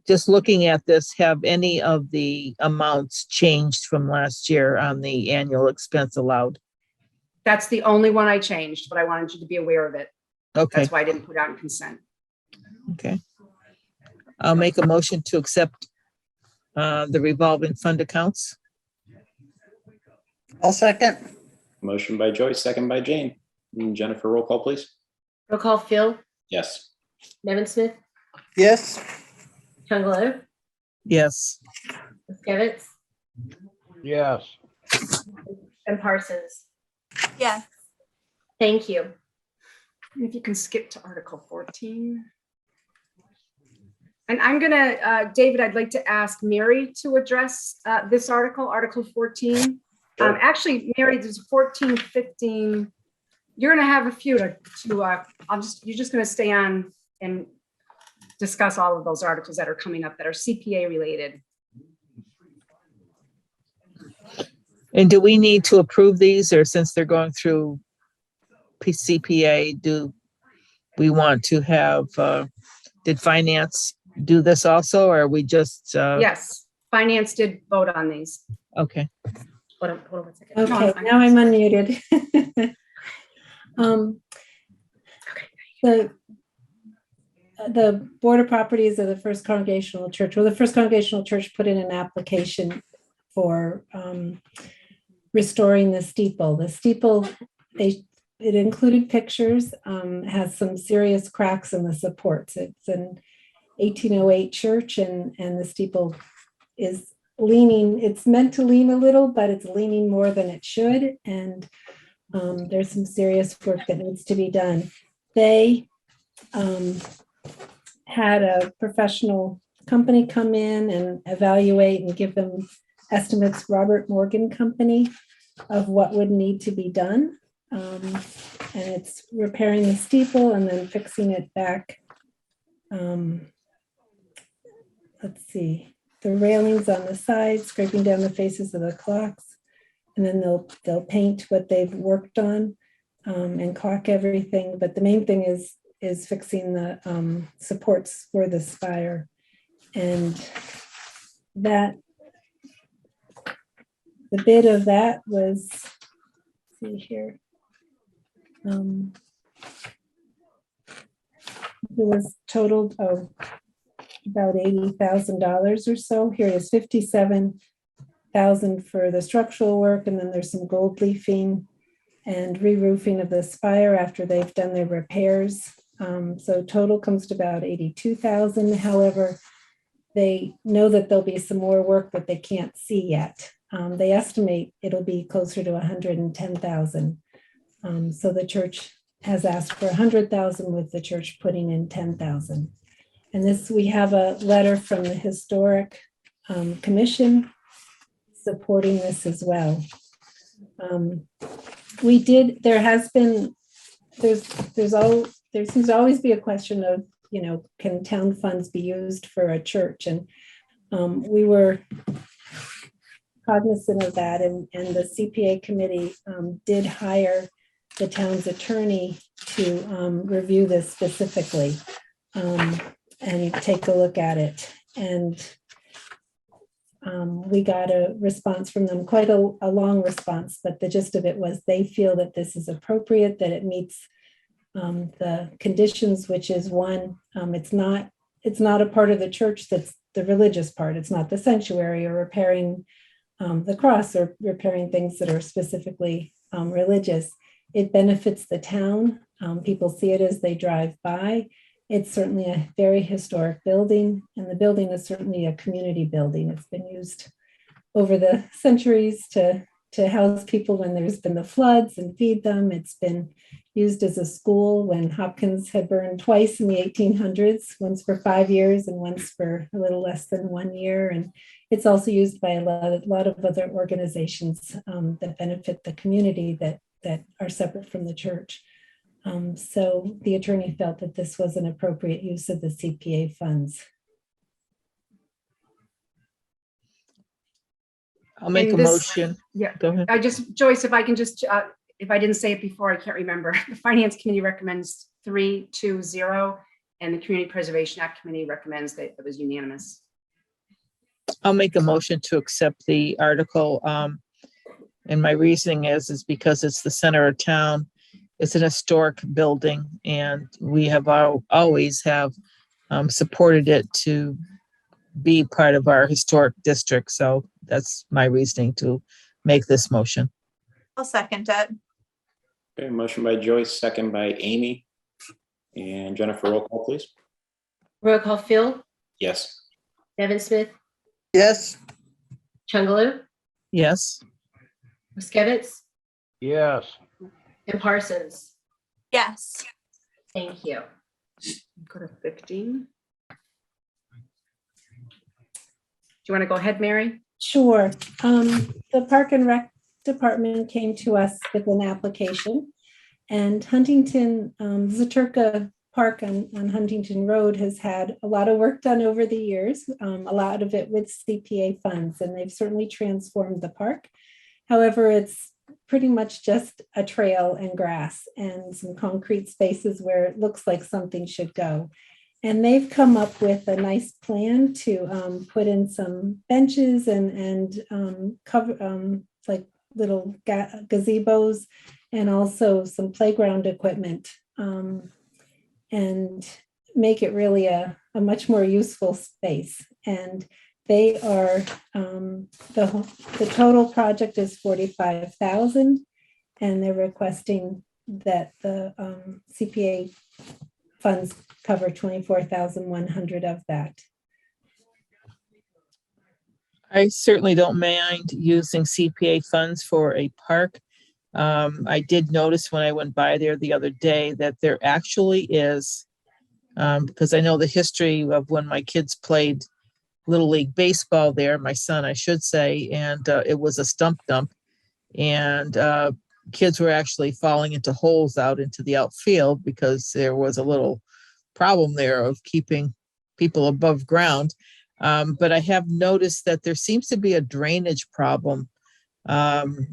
Just looking at this, have any of the amounts changed from last year on the annual expense allowed? That's the only one I changed, but I wanted you to be aware of it. Okay. That's why I didn't put it out in consent. Okay. I'll make a motion to accept the revolving fund accounts. I'll second. Motion by Joyce, second by Jane. And Jennifer, roll call, please. Roll call Phil, Yes. Nevin Smith, Yes. Chungalo, Yes. Wiskevitz, Yes. and Parsons. Yes. Thank you. If you can skip to Article 14. And I'm gonna, David, I'd like to ask Mary to address this article, Article 14. Sure. Actually, Mary, there's 14, 15. You're gonna have a few you're just gonna stay on and discuss all of those articles that are coming up that are CPA related. And do we need to approve these, or since they're going through CPA, do we want to have, did finance do this also, or are we just? Yes, finance did vote on these. Okay. Hold on 1 second. Okay, now I'm unmuted. The Board of Properties of the First Congregational Church, the First Congregational Church put in an application for restoring the steeple. The steeple, it included pictures, has some serious cracks in the supports. It's an 1808 church and the steeple is leaning, it's meant to lean a little, but it's leaning more than it should. And there's some serious work that needs to be done. They had a professional company come in and evaluate and give them estimates, Robert Morgan Company, of what would need to be done. And it's repairing the steeple and then fixing it back. Let's see, the railings on the side, scraping down the faces of the clocks, and then they'll paint what they've worked on and caulk everything. But the main thing is fixing the supports for the spire, and that the bid of that was, let's see here. It was totaled about $80,000 or so. Here is $57,000 for the structural work, and then there's some gold leafing and re-roofing of the spire after they've done their repairs. So total comes to about 82,000. However, they know that there'll be some more work that they can't see yet. They estimate it'll be closer to 110,000. So the church has asked for 100,000 with the church putting in 10,000. And this, we have a letter from the Historic Commission supporting this as well. There seems to always be a question of, can town funds be used for a church? And we were cognizant of that, and the CPA committee did hire the town's attorney to review this specifically and take a look at it. And we got a response from them, quite a long response, but the gist of it was they feel that this is appropriate, that it meets the conditions, which is one, it's not a part of the church that's the religious part. It's not the sanctuary or repairing the cross or repairing things that are specifically religious. It benefits the town. People see it as they drive by. It's certainly a very historic building, and the building is certainly a community building. It's been used over the centuries to house people when there's been the floods and feed them. It's been used as a school when Hopkins had burned twice in the 1800s, once for 5 years and once for a little less than 1 year. And it's also used by a lot of other organizations that benefit the community that are separate from the church. So the attorney felt that this was an appropriate use of the CPA funds. I'll make And a this- motion. Yeah, Go ahead. Joyce, if I can just, if I didn't say it before, I can't remember. The Finance Committee recommends 3-2-0, and the Community Preservation Act Committee recommends that it was unanimous. I'll make a motion to accept the article. And my reasoning is because it's the center of town. It's an historic building, and we have always have supported it to be part of our historic district. So that's my reasoning to make this motion. I'll second it. Okay, motion by Joyce, second by Amy. And Jennifer, roll call, please. Roll call, Phil, Yes. Nevin Smith, yes, Chungalo, Yes. Wiskevitz, Yes. and Parsons. Yes. Thank you. Go to 15. Do you want to go ahead, Mary? Sure. The Park and Rec Department came to us with an application, and Huntington, Zaturka Park on Huntington Road has had a lot of work done over the years, a lot of it with CPA funds, and they've certainly transformed the park. However, it's pretty much just a trail and grass and some concrete spaces where it looks like something should go. And they've come up with a nice plan to put in some benches and cover like little gazebos, and also some playground equipment, and make it really a much more useful space. And they are, the total project is 45,000, and they're requesting that the CPA funds cover 24,100 of that. I certainly don't mind using CPA funds for a park. I did notice when I went by there the other day that there actually is, because I know the history of when my kids played Little League Baseball there, my son, I should say, and it was a stump dump. And kids were actually falling into holes out into the outfield because there was a little problem there of keeping people above ground. But I have noticed that there seems to be a drainage problem on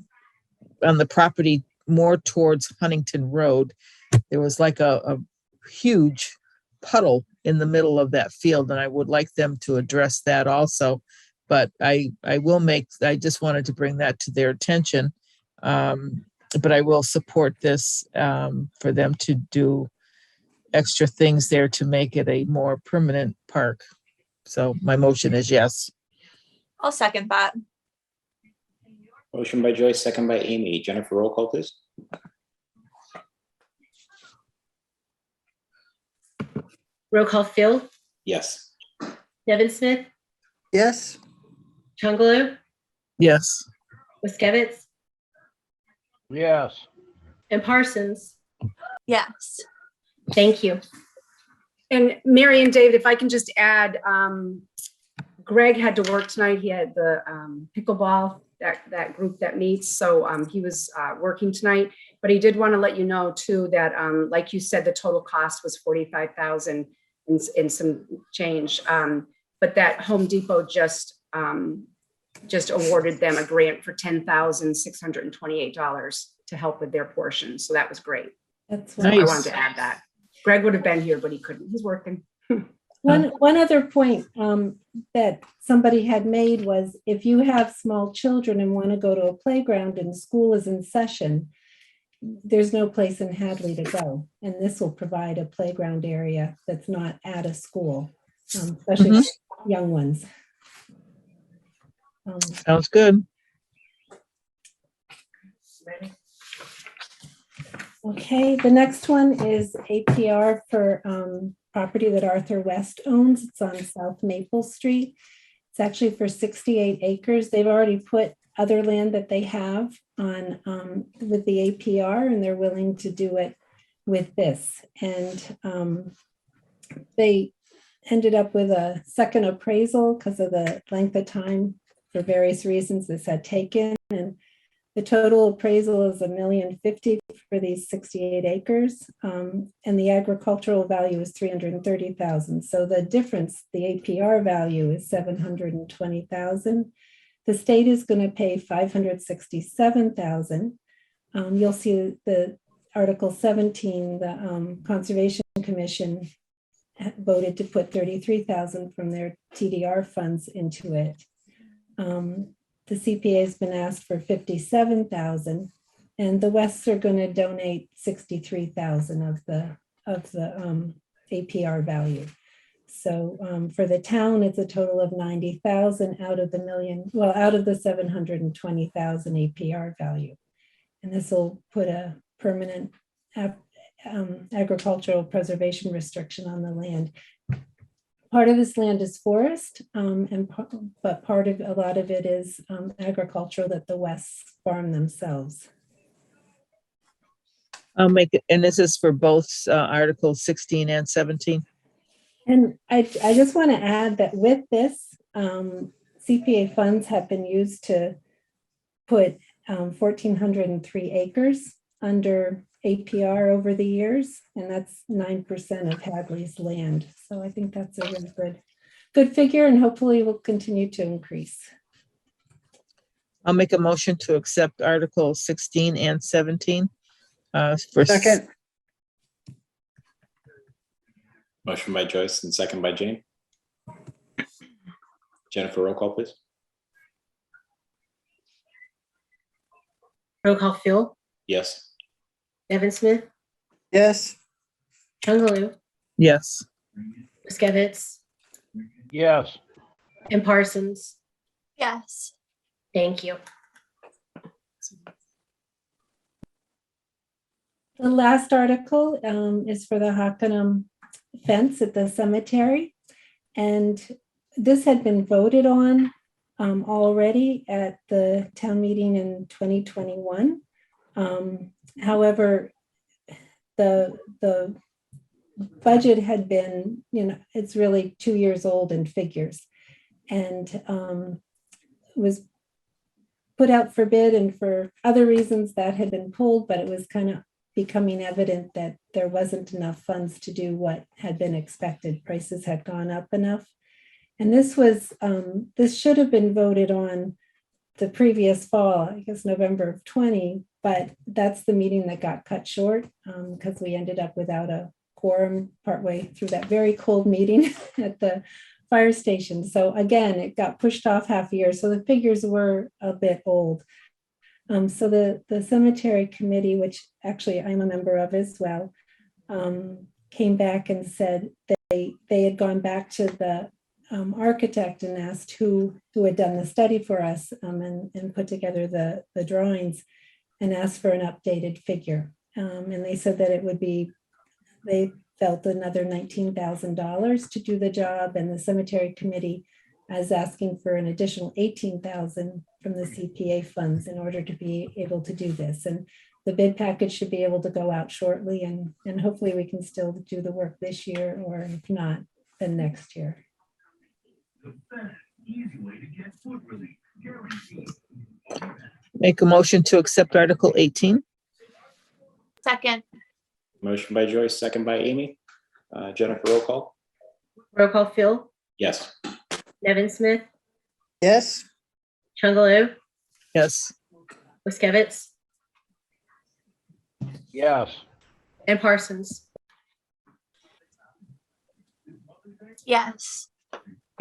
the property more towards Huntington Road. There was like a huge puddle in the middle of that field, and I would like them to address that also. But I just wanted to bring that to their attention. But I will support this for them to do extra things there to make it a more permanent park. So my motion is yes. I'll second that. Motion by Joyce, second by Amy. Jennifer, roll call, please. Roll call Phil, Yes. Nevin Smith, yes, Chungalo, Yes. Wiskevitz, Yes. and Parsons. Yes. Thank you. And Mary and David, if I can just add, Greg had to work tonight. He had the pickleball, that group that meets. So he was working tonight, but he did want to let you know too that, like you said, the total cost was 45,000 in some change. But that Home Depot just awarded them a grant for $10,628 to help with their portion. So that was great. That's So I Nice. wanted to add that. Greg would have been here, but he couldn't. He's working. One other point that somebody had made was if you have small children and want to go to a playground and school is in session, there's no place in Hadley to go. And this will provide a playground area that's not at a school, especially Mhm. for young ones. Sounds good. Okay, the next one is APR for property that Arthur West owns. It's on South Maple Street. It's actually for 68 acres. They've already put other land that they have on with the APR, and they're willing to do it with this. And they ended up with a second appraisal because of the length of time for various reasons this had taken. And the total appraisal is $1,050,000 for these 68 acres. And the agricultural value is $330,000. So the difference, the APR value is $720,000. The state is going to pay $567,000. You'll see the Article 17, the Conservation Commission voted to put $33,000 from their TDR funds into it. The CPA has been asked for $57,000, and the Wests are going to donate $63,000 of the APR value. So for the town, it's a total of $90,000 out of the $720,000 APR value. And this will put a permanent agricultural preservation restriction on the land. Part of this land is forest, but a lot of it is agricultural that the Wests farm themselves. I'll make it, and this is for both Articles 16 and 17. And I just want to add that with this, CPA funds have been used to put 1,403 acres under APR over the years, and that's 9% of Hadley's land. So I think that's a really good figure, and hopefully will continue to increase. I'll make a motion to accept Articles 16 and 17. second, Motion by Joyce and second by Jane. Jennifer, roll call, please. Roll call Phil, Yes. Nevin Smith, yes, Chungalo, Yes. Wiskevitz, Yes. and Parsons. Yes. Thank you. The last article is for the Hockanum fence at the cemetery. And this had been voted on already at the town meeting in 2021. However, the budget had been, it's really 2 years old in figures, and was put out for bid, and for other reasons that had been pulled, but it was kind of becoming evident that there wasn't enough funds to do what had been expected. Prices had gone up enough. And this should have been voted on the previous fall, I guess November of 20, but that's the meeting that got cut short because we ended up without a quorum partway through that very cold meeting at the fire station. So again, it got pushed off half a year. So the figures were a bit old. So the cemetery committee, which actually I'm a member of as well, came back and said they had gone back to the architect and asked who had done the study for us and put together the drawings. and asked for an updated figure. And they said that it would be, they felt another $19,000 to do the job, and the cemetery committee is asking for an additional $18,000 from the CPA funds in order to be able to do this. And the bid package should be able to go out shortly, and hopefully we can still do the work this year, or if not, then next year. Make a motion to accept Article 18. Second, Motion by Joyce, second by Amy. Jennifer, roll call. Roll call Phil, Yes. Nevin Smith, yes, Chungalo, Yes. Wiskevitz, Yes. and Parsons. yes.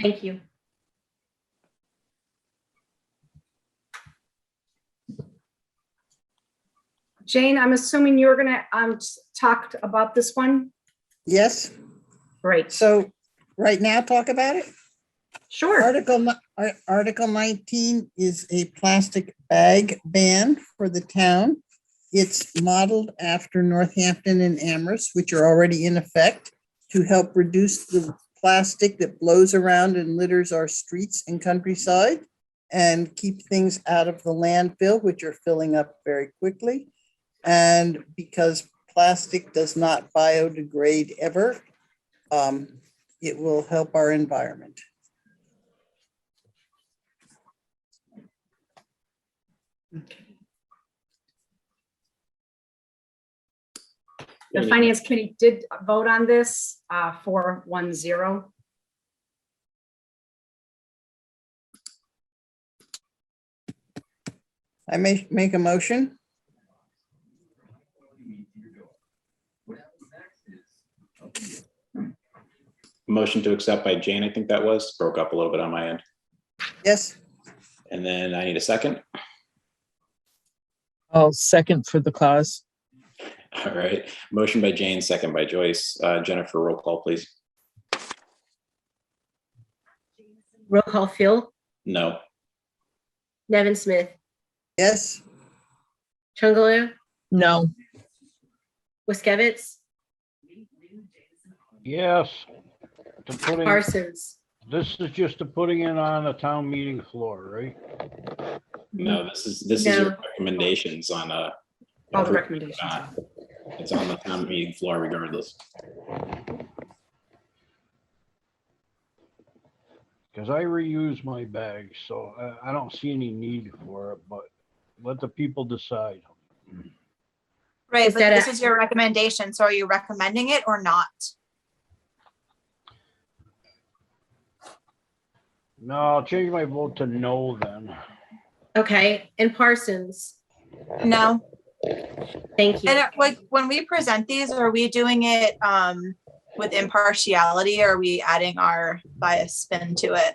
Thank you. Jane, I'm assuming you're gonna talk about this one. yes. Great. So right now, talk about it. Sure. Article 19 is a plastic bag ban for the town. It's modeled after Northampton and Amherst, which are already in effect, to help reduce the plastic that blows around and litters our streets and countryside, and keep things out of the landfill, which are filling up very quickly. And because plastic does not biodegrade ever, it will help our environment. The finance committee did vote on this 4-1-0. I may make a motion. Motion to accept by Jane, I think that was. Broke up a little bit on my end. Yes, And then I need a second. I'll second for the cause. All right. Motion by Jane, second by Joyce. Jennifer, roll call, please. Roll call Phil, No. Nevin Smith, yes, Chungalo, No. Wiskevitz, Yes. To putting, Parsons. this is just to putting it on a town meeting floor, right? No, this is No. your recommendations on All the recommendations. It's on the town meeting floor regardless. Because I reuse my bags, so I don't see any need for it, but let the people decide. Right, Is but that this a- is your recommendation. So are you recommending it or not? No, I'll change my vote to no then. Okay, and Parsons. No. Thank you. And like when we present these, are we doing it with impartiality, or are we adding our bias spin to it?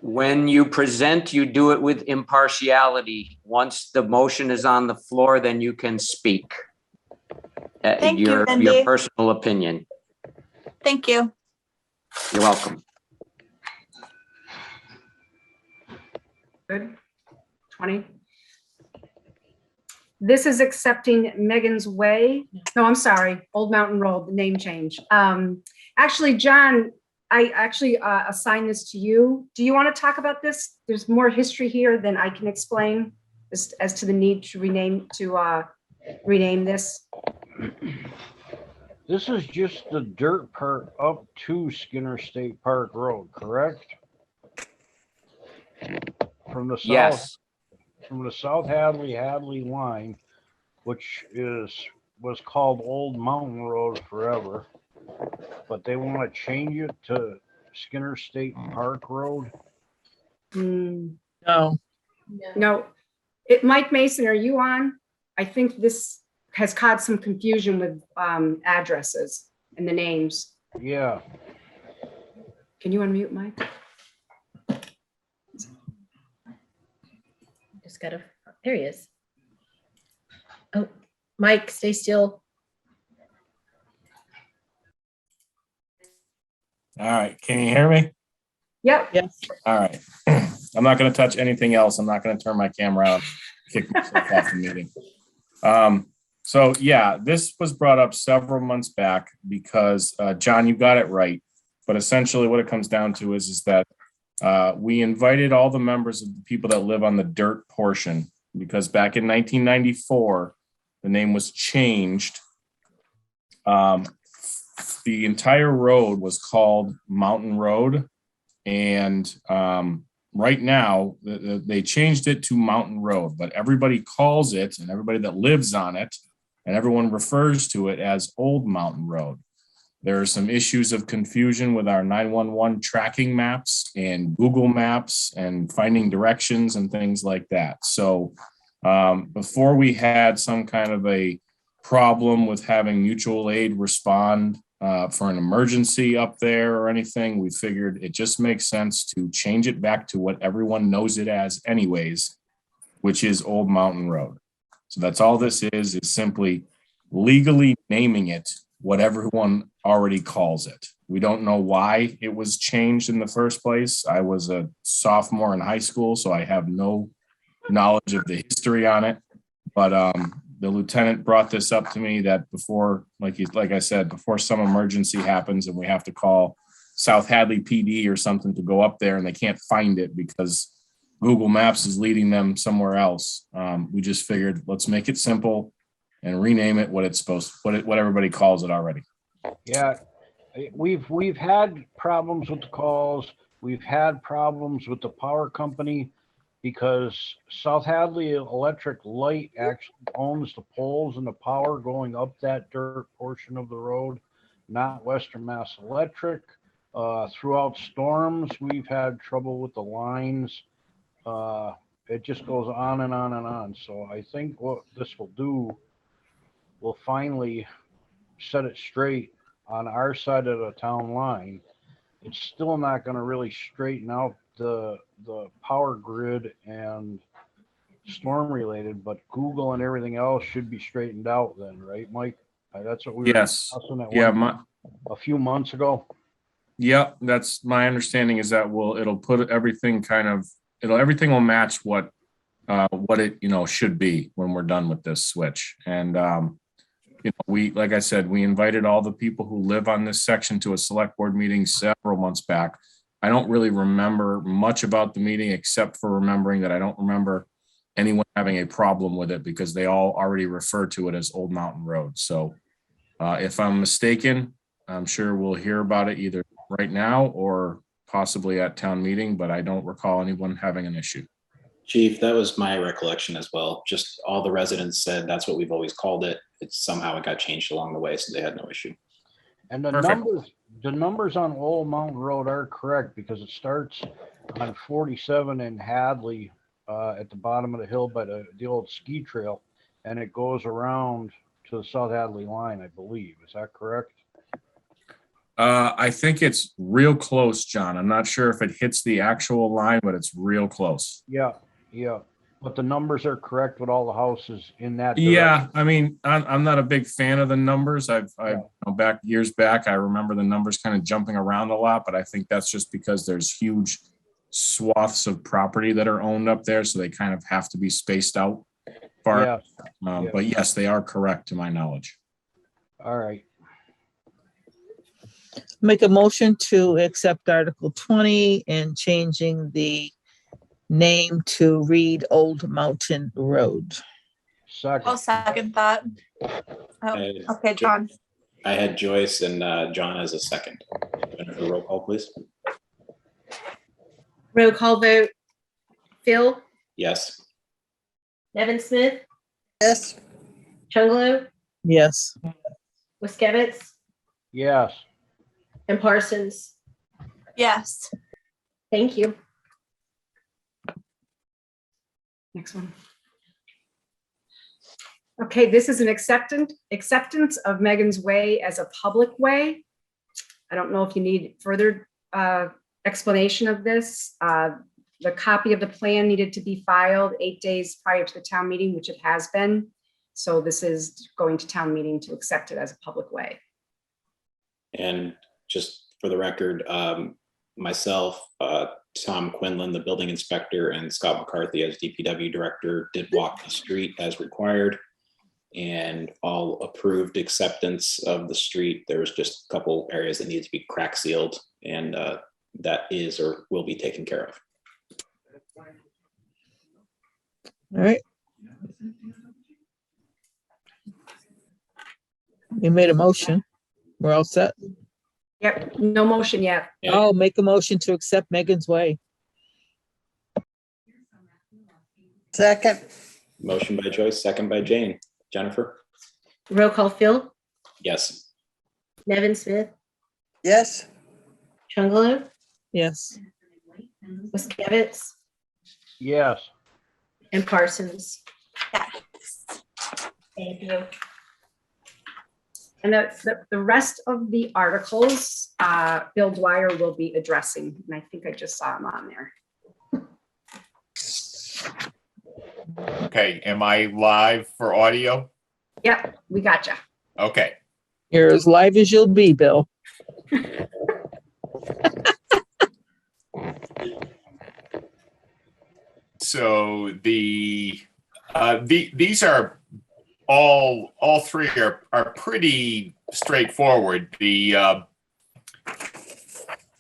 When you present, you do it with impartiality. Once the motion is on the floor, then you can speak. Thank you, Your Mindy. personal opinion. Thank you. You're welcome. Good. 20. This is accepting Megan's Way. No, I'm sorry, Old Mountain Road, the name change. Actually, John, I actually assigned this to you. Do you want to talk about this? There's more history here than I can explain as to the need to rename this. This is just the dirt part up to Skinner State Park Road, correct? From the south, Yes. from the South Hadley line, which was called Old Mountain Road forever, but they want to change it to Skinner State Park Road. No. No, Mike Mason, are you on? I think this has caused some confusion with addresses and the names. Yeah, Can you unmute Mike? Just gotta, there he is. Oh, Mike, stay still. All right, can you hear me? Yep. Yes. All right. I'm not going to touch anything else. I'm not going to turn my camera on. kick myself off the meeting. So yeah, this was brought up several months back because, John, you got it right. But essentially what it comes down to is that we invited all the members of the people that live on the dirt portion, because back in 1994, the name was changed. The entire road was called Mountain Road. And right now, they changed it to Mountain Road, but everybody calls it, and everybody that lives on it, and everyone refers to it as Old Mountain Road. There are some issues of confusion with our 911 tracking maps and Google Maps and finding directions and things like that. So before we had some kind of a problem with having mutual aid respond for an emergency up there or anything, we figured it just makes sense to change it back to what everyone knows it as anyways, which is Old Mountain Road. So that's all this is simply legally naming it what everyone already calls it. We don't know why it was changed in the first place. I was a sophomore in high school, so I have no knowledge of the history on it. But the lieutenant brought this up to me that before, like I said, before some emergency happens and we have to call South Hadley PD or something to go up there and they can't find it because Google Maps is leading them somewhere else. We just figured let's make it simple and rename it what it's supposed to, what everybody calls it already. Yeah, we've had problems with the calls. We've had problems with the power company because South Hadley Electric Light actually owns the poles and the power going up that dirt portion of the road, not Western Mass Electric. Throughout storms, we've had trouble with the lines. It just goes on and on and on. So I think what this will do will finally set it straight on our side of the town line. It's still not going to really straighten out the power grid and storm related, but Google and everything else should be straightened out then, right, Mike? That's what we were discussing at a few months ago. Yeah, that's my understanding is that it'll put everything everything will match what it should be when we're done with this switch. And we, like I said, we invited all the people who live on this section to a select board meeting several months back. I don't really remember much about the meeting except for remembering that I don't remember anyone having a problem with it because they all already refer to it as Old Mountain Road. So if I'm mistaken, I'm sure we'll hear about it either right now or possibly at town meeting, but I don't recall anyone having an issue. Chief, that was my recollection as well. Just all the residents said that's what we've always called it. Somehow it got changed along the way, so they had no issue. And the numbers on Old Mountain Road are correct because it starts on 47 in Hadley at the bottom of the hill by the old ski trail, and it goes around to the South Hadley line, I believe. Is that correct? I think it's real close, John. I'm not sure if it hits the actual line, but it's real close. Yeah. But the numbers are correct with all the houses in that direction. Yeah, I mean, I'm not a big fan of the numbers. Back years back, I remember the numbers kind of jumping around a lot, but I think that's just because there's huge swaths of property that are owned up there, so they kind of have to be spaced out far. Yeah. But yes, they are correct to my knowledge. All right. Make a motion to accept Article 20 and changing the name to read Old Mountain Road. I'll second that. Oh, okay, John. I had Joyce and John as a second. Jennifer, roll call, please. Roll call vote. Phil? Yes. Nevin Smith? Yes. Chungalo? Yes. Wiskevitz? Yes. And Parsons? Yes. Thank you. Next one. Okay, this is an acceptance of Megan's Way as a public way. I don't know if you need further explanation of this. The copy of the plan needed to be filed 8 days prior to the town meeting, which it has been. So this is going to town meeting to accept it as a public way. And just for the record, myself, Tom Quinlan, the building inspector, and Scott McCarthy as DPW director did walk the street as required, and all approved acceptance of the street. There was just a couple areas that needed to be crack sealed, and that is or will be taken care of. All right. We made a motion. We're all set. Yep, no motion yet. Yeah. I'll make a motion to accept Megan's Way. Second, Motion by Joyce, second by Jane. Jennifer? Roll call, Phil, Yes. Nevin Smith, yes, Chungalo, Yes. Wiskevitz, Yes, and Parsons. Yes. Thank you. And the rest of the articles, Bill Dwyer will be addressing, and I think I just saw him on there. Okay, am I live for audio? Yep, we got you. Okay. You're as live as you'll be, Bill. So these are all three are pretty straightforward. The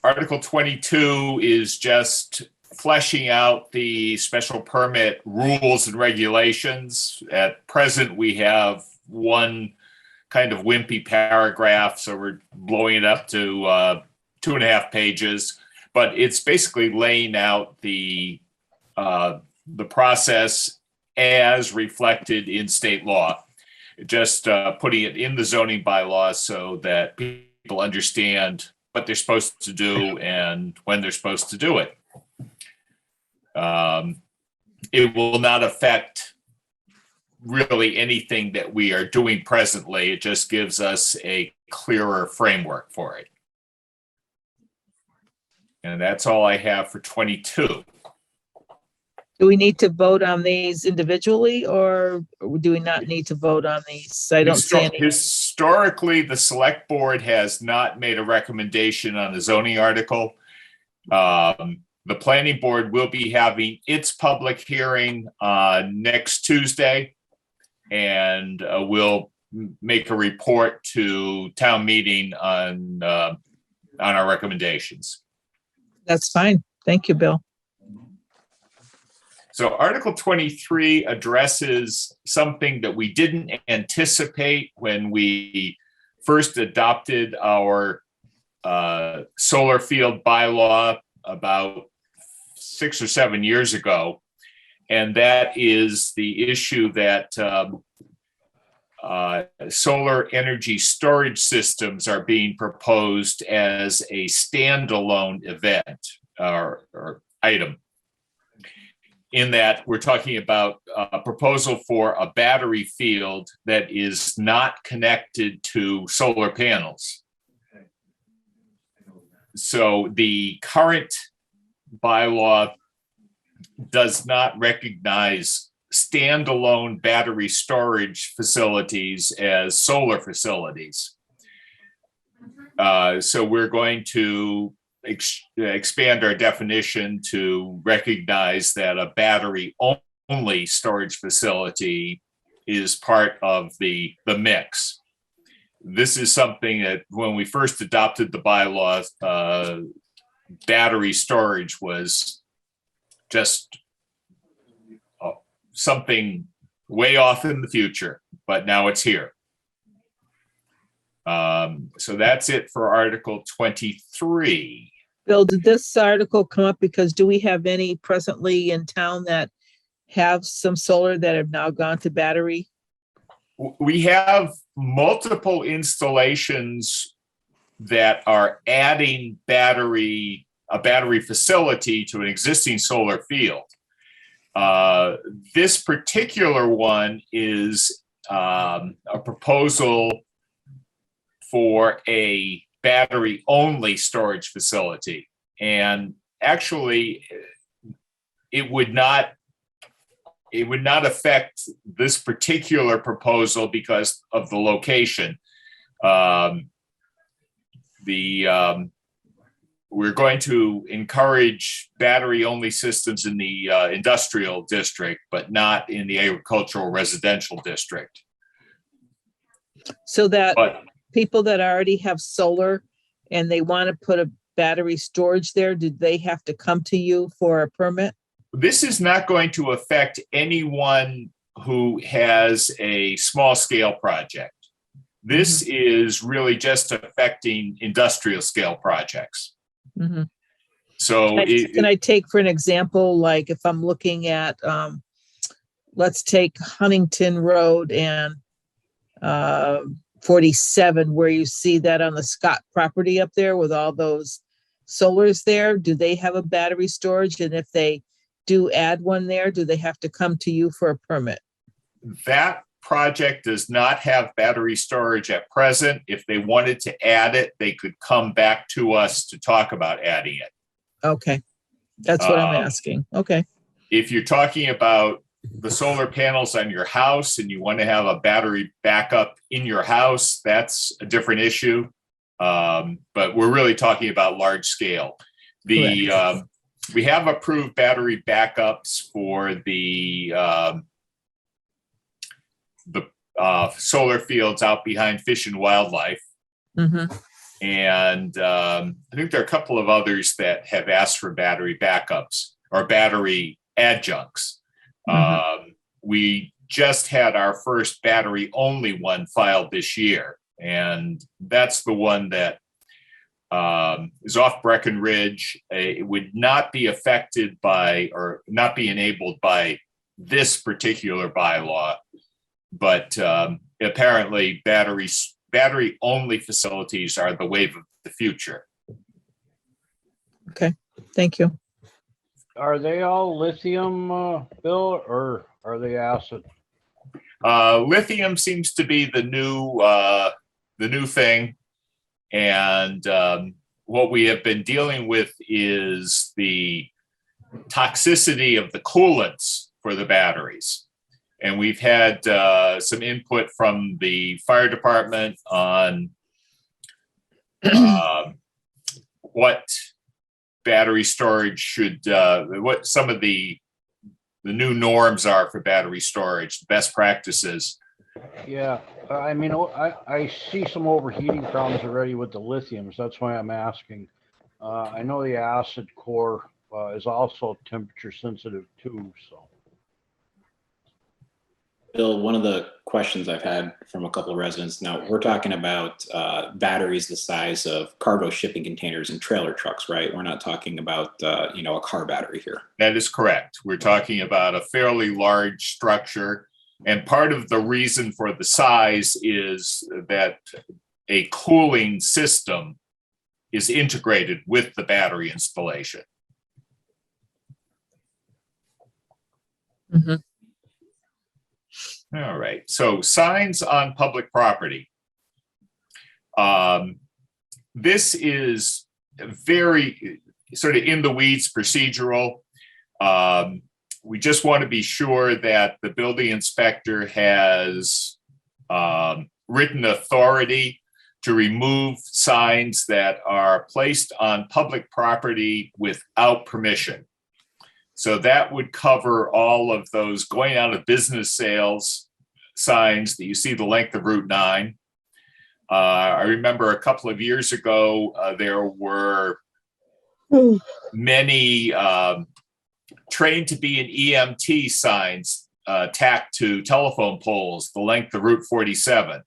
Article 22 is just fleshing out the special permit rules and regulations. At present, we have one kind of wimpy paragraph, so we're blowing it up to 2.5 pages. But it's basically laying out the process as reflected in state law, just putting it in the zoning bylaws so that people understand what they're supposed to do and when they're supposed to do it. It will not affect really anything that we are doing presently. It just gives us a clearer framework for it. And that's all I have for 22. Do we need to vote on these individually, or do we not need to vote on these? I don't see any. Historically, the select board has not made a recommendation on a zoning article. The planning board will be having its public hearing next Tuesday, and we'll make a report to town meeting on our recommendations. That's fine. Thank you, Bill. So Article 23 addresses something that we didn't anticipate when we first adopted our solar field bylaw about 6 or 7 years ago. And that is the issue that solar energy storage systems are being proposed as a standalone event or item. In that we're talking about a proposal for a battery field that is not connected to solar panels. So the current bylaw does not recognize standalone battery storage facilities as solar facilities. So we're going to expand our definition to recognize that a battery only storage facility is part of the mix. This is something that when we first adopted the bylaws, battery storage was just something way off in the future, but now it's here. So that's it for Article 23. Bill, did this article come up because do we have any presently in town that have some solar that have now gone to battery? We have multiple installations that are adding a battery facility to an existing solar field. This particular one is a proposal for a battery only storage facility. And actually it would not affect this particular proposal because of the location. The we're going to encourage battery-only systems in the industrial district, but not in the agricultural residential district. So that But people that already have solar and they want to put a battery storage there, did they have to come to you for a permit? this is not going to affect anyone who has a small-scale project. This is really just affecting industrial scale projects. Mm-hmm. So Can I take for an example, like if I'm looking at, let's take Huntington Road and 47, where you see that on the Scott property up there with all those solars there, do they have a battery storage? And if they do add one there, do they have to come to you for a permit? that project does not have battery storage at present. If they wanted to add it, they could come back to us to talk about adding it. Okay, that's what I'm asking. Okay. If you're talking about the solar panels on your house and you want to have a battery backup in your house, that's a different issue. But we're really talking about large scale. We have approved battery backups for the solar fields out behind Fish and Wildlife. Mm-hmm. And I think there are a couple of others that have asked for battery backups or battery adjuncts. Mm-hmm. We just had our first battery only one filed this year. And that's the one that is off Breckenridge. It would not be affected by or not be enabled by this particular bylaw. But apparently battery only facilities are the wave of the future. Okay, thank you. Are they all lithium, Bill, or are they acid? Lithium seems to be the new thing. And what we have been dealing with is the toxicity of the coolants for the batteries. And we've had some input from the fire department on what battery storage should, what some of the new norms are for battery storage, best practices. Yeah, I mean, I see some overheating problems already with the lithiums. That's why I'm asking. I know the acid core is also temperature sensitive too, so. Bill, one of the questions I've had from a couple of residents, now we're talking about batteries the size of cargo shipping containers and trailer trucks, right? We're not talking about, a car battery here. That is correct. We're talking about a fairly large structure. And part of the reason for the size is that a cooling system is integrated with the battery installation. Mm-hmm. All right, so signs on public property. This is very sort of in the weeds procedural. We just want to be sure that the building inspector has written authority to remove signs that are placed on public property without permission. So that would cover all of those going out of business sales signs that you see the length of Route 9. I remember a couple of years ago, there were many trained to be an EMT signs tacked to telephone poles, the length of Route 47.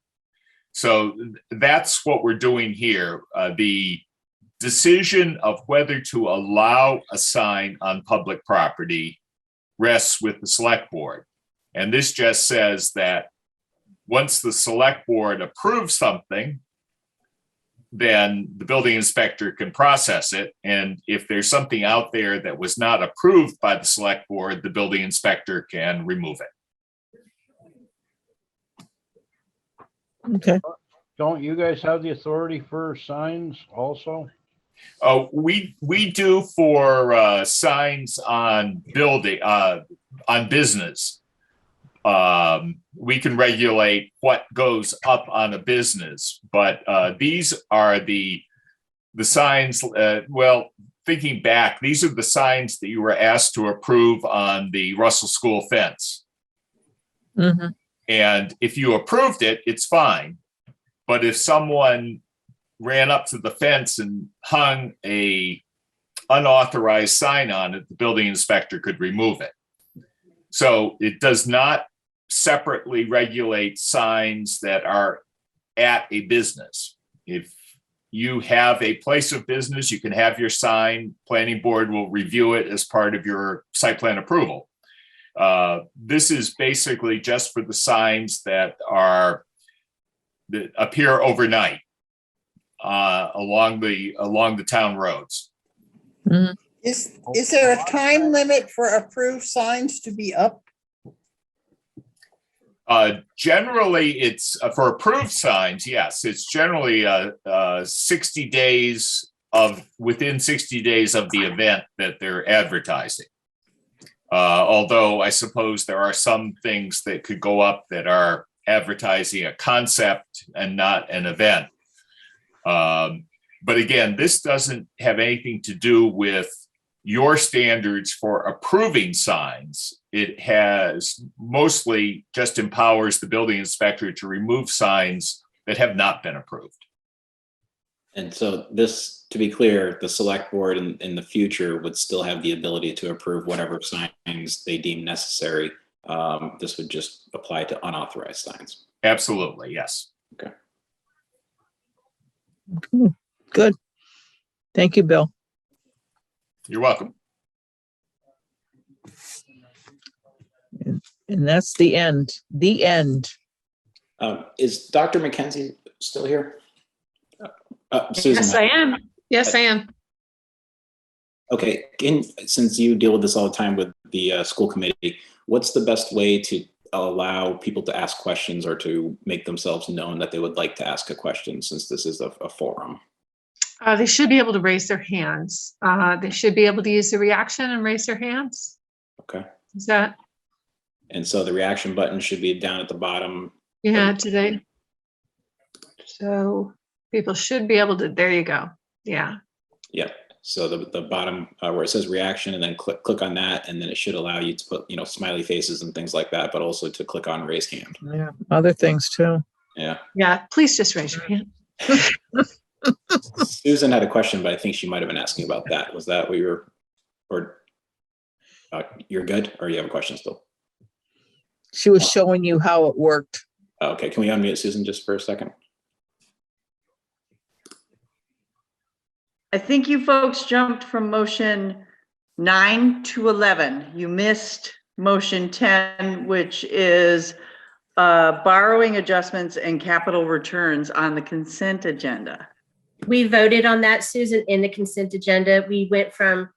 So that's what we're doing here. The decision of whether to allow a sign on public property rests with the select board. And this just says that once the select board approves something, then the building inspector can process it. And if there's something out there that was not approved by the select board, the building inspector can remove it. Okay. Don't you guys have the authority for signs also? Oh, we do for signs on building, on business. We can regulate what goes up on a business, but these are the the signs, well, thinking back, these are the signs that you were asked to approve on the Russell School fence. Mhm. And if you approved it, it's fine. But if someone ran up to the fence and hung a unauthorized sign on it, the building inspector could remove it. So it does not separately regulate signs that are at a business. If you have a place of business, you can have your sign. Planning board will review it as part of your site plan approval. This is basically just for the signs that appear overnight along the town roads. Mhm. Is there a time limit for approved signs to be up? Generally, it's for approved signs. Yes, it's generally 60 days within 60 days of the event that they're advertising. Although I suppose there are some things that could go up that are advertising a concept and not an event. But again, this doesn't have anything to do with your standards for approving signs. It has mostly just empowers the building inspector to remove signs that have not been approved. And so this, to be clear, the select board in the future would still have the ability to approve whatever signs they deem necessary. This would just apply to unauthorized signs. Absolutely, yes. Okay. Good. Thank you, Bill. You're welcome. And that's the end. The end. Is Dr. McKenzie still here? Susan. Yes, I am. Yes, I am. Okay, since you deal with this all the time with the school committee, what's the best way to allow people to ask questions or to make themselves known that they would like to ask a question, since this is a forum? They should be able to raise their hands. They should be able to use the reaction and raise their hands. Okay. Is that? And so the reaction button should be down at the bottom. Yeah, today. So people should be able to, there you go. Yeah. Yeah. So the bottom where it says reaction, and then click on that, and then it should allow you to put, smiley faces and things like that, but also to click on raise hand. Yeah. Other things too. Yeah. Yeah. Please just raise your hand. Susan had a question, but I think she might have been asking about that. Was that what you were, or you're good, or you have a question still? She was showing you how it worked. Okay, can we unmute Susan just for a second? I think you folks jumped from motion 9 to 11. You missed motion 10, which is borrowing adjustments and capital returns on the consent agenda. We voted on that, Susan, in the consent agenda. We went from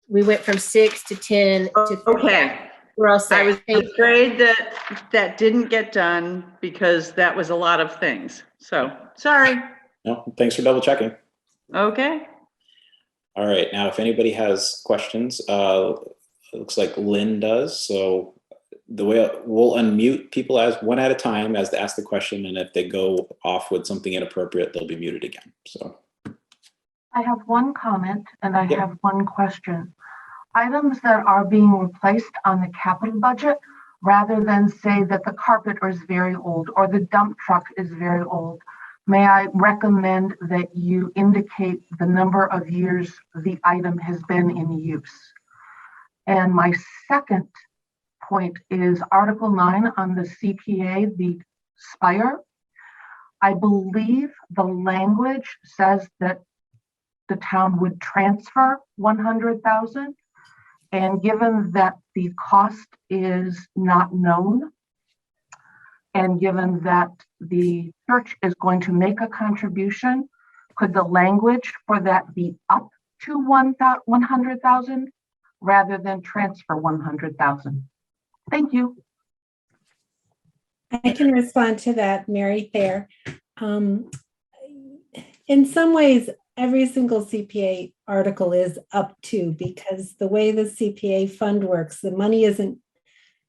6 to 10 to 3. Okay. We're all set. I was afraid that didn't get done because that was a lot of things. So sorry. No, thanks for double checking. Okay. All right, now if anybody has questions, it looks like Lynn does. So the way we'll unmute people as one at a time as to ask the question, and if they go off with something inappropriate, they'll be muted again. So I have one comment and I have one question. Items that are being replaced on the capital budget, rather than say that the carpet is very old or the dump truck is very old, may I recommend that you indicate the number of years the item has been in use? And my second point is Article 9 on the CPA, the Spire. I believe the language says that the town would transfer 100,000. And given that the cost is not known, and given that the church is going to make a contribution, could the language for that be up to 100,000 rather than transfer 100,000? Thank you. I can respond to that, Mary Thayer. In some ways, every single CPA article is up to, because the way the CPA fund works, the money isn't,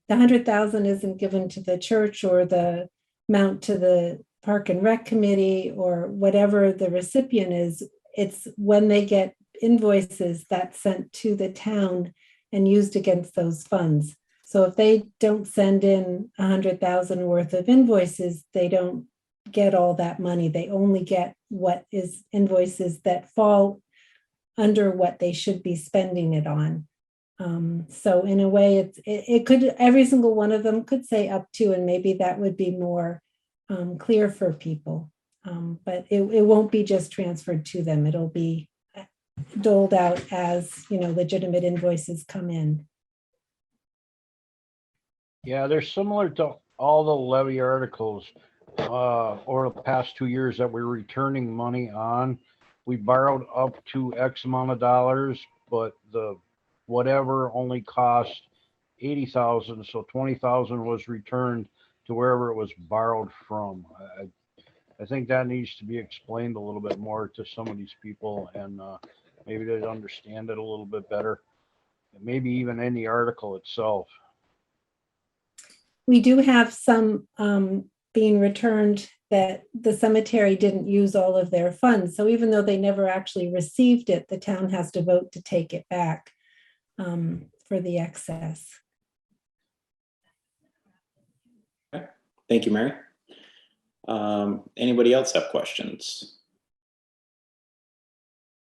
the 100,000 isn't given to the church or the amount to the Park and Rec Committee or whatever the recipient is. it's when they get invoices that's sent to the town and used against those funds. So if they don't send in 100,000 worth of invoices, they don't get all that money. They only get what is invoices that fall under what they should be spending it on. So in a way, it could, every single one of them could say up to, and maybe that would be more clear for people. But it won't be just transferred to them. It'll be doled out as, legitimate invoices come in. Yeah, they're similar to all the levy articles over the past 2 years that we're returning money on. We borrowed up to X amount of dollars, but the whatever only cost 80,000, so 20,000 was returned to wherever it was borrowed from. I think that needs to be explained a little bit more to some of these people, and maybe they'd understand it a little bit better. Maybe even in the article itself. We do have some being returned that the cemetery didn't use all of their funds. So even though they never actually received it, the town has to vote to take it back for the excess. Okay. Thank you, Mary. Anybody else have questions?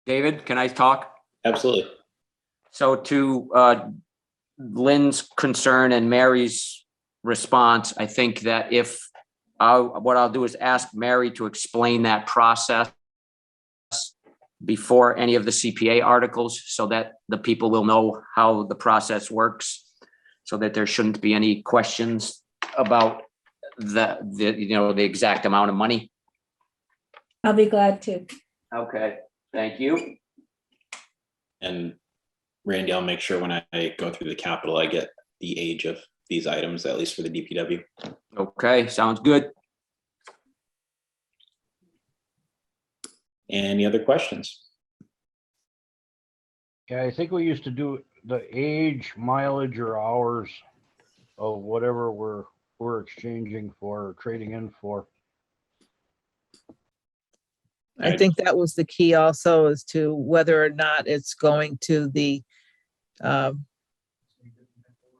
David, can I talk? Absolutely. So to Lynn's concern and Mary's response, I think that what I'll do is ask Mary to explain that process before any of the CPA articles so that the people will know how the process works, so that there shouldn't be any questions about the exact amount of money. I'll be glad to. Okay, thank you. And Randy, I'll make sure when I go through the capital, I get the age of these items, at least for the DPW. Okay, sounds good. Any other questions? Yeah, I think we used to do the age, mileage, or hours of whatever we're exchanging for or trading in for. I think that was the key also, as to whether or not it's going to the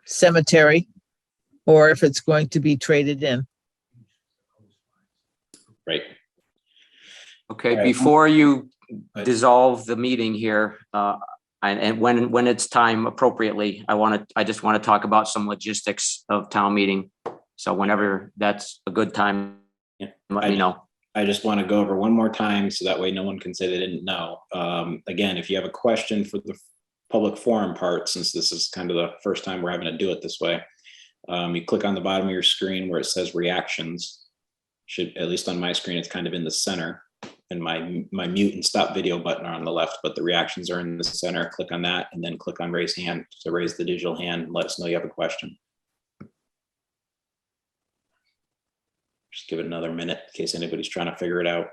cemetery or if it's going to be traded in. Right. Okay, Right. before you dissolve the meeting here, and when it's time appropriately, I just want to talk about some logistics of town meeting. So whenever that's a good time, let me know. I just want to go over one more time so that way no one can say they didn't know. Again, if you have a question for the public forum part, since this is kind of the first time we're having to do it this way, you click on the bottom of your screen where it says reactions. Should, at least on my screen, it's kind of in the center, and my mute and stop video button are on the left, but the reactions are in the center. Click on that and then click on raise hand to raise the digital hand and let us know you have a question. Just give it another minute in case anybody's trying to figure it out.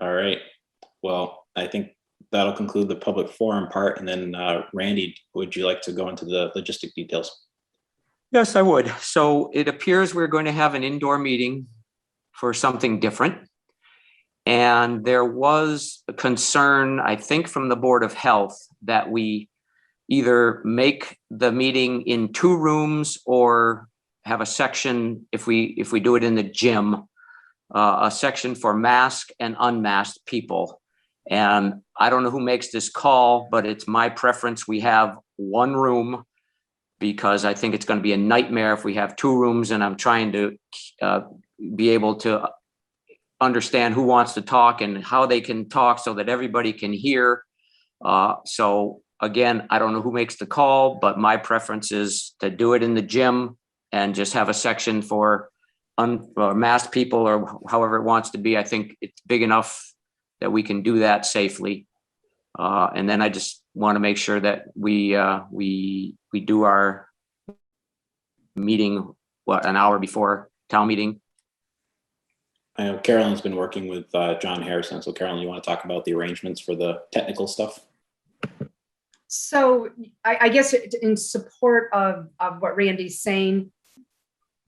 All right. Well, I think that'll conclude the public forum part. And then Randy, would you like to go into the logistic details? Yes, I would. So it appears we're going to have an indoor meeting for something different. And there was a concern, I think, from the Board of Health that we either make the meeting in 2 rooms or have a section, if we do it in the gym, a section for masked and unmasked people. And I don't know who makes this call, but it's my preference. We have 1 room, because I think it's going to be a nightmare if we have 2 rooms, and I'm trying to be able to understand who wants to talk and how they can talk so that everybody can hear. So again, I don't know who makes the call, but my preference is to do it in the gym and just have a section for masked people, or however it wants to be. I think it's big enough that we can do that safely. And then I just want to make sure that we do our meeting, an hour before town meeting. I know Carolyn's been working with John Harrison. So Carolyn, you want to talk about the arrangements for the technical stuff? So I guess in support of what Randy's saying,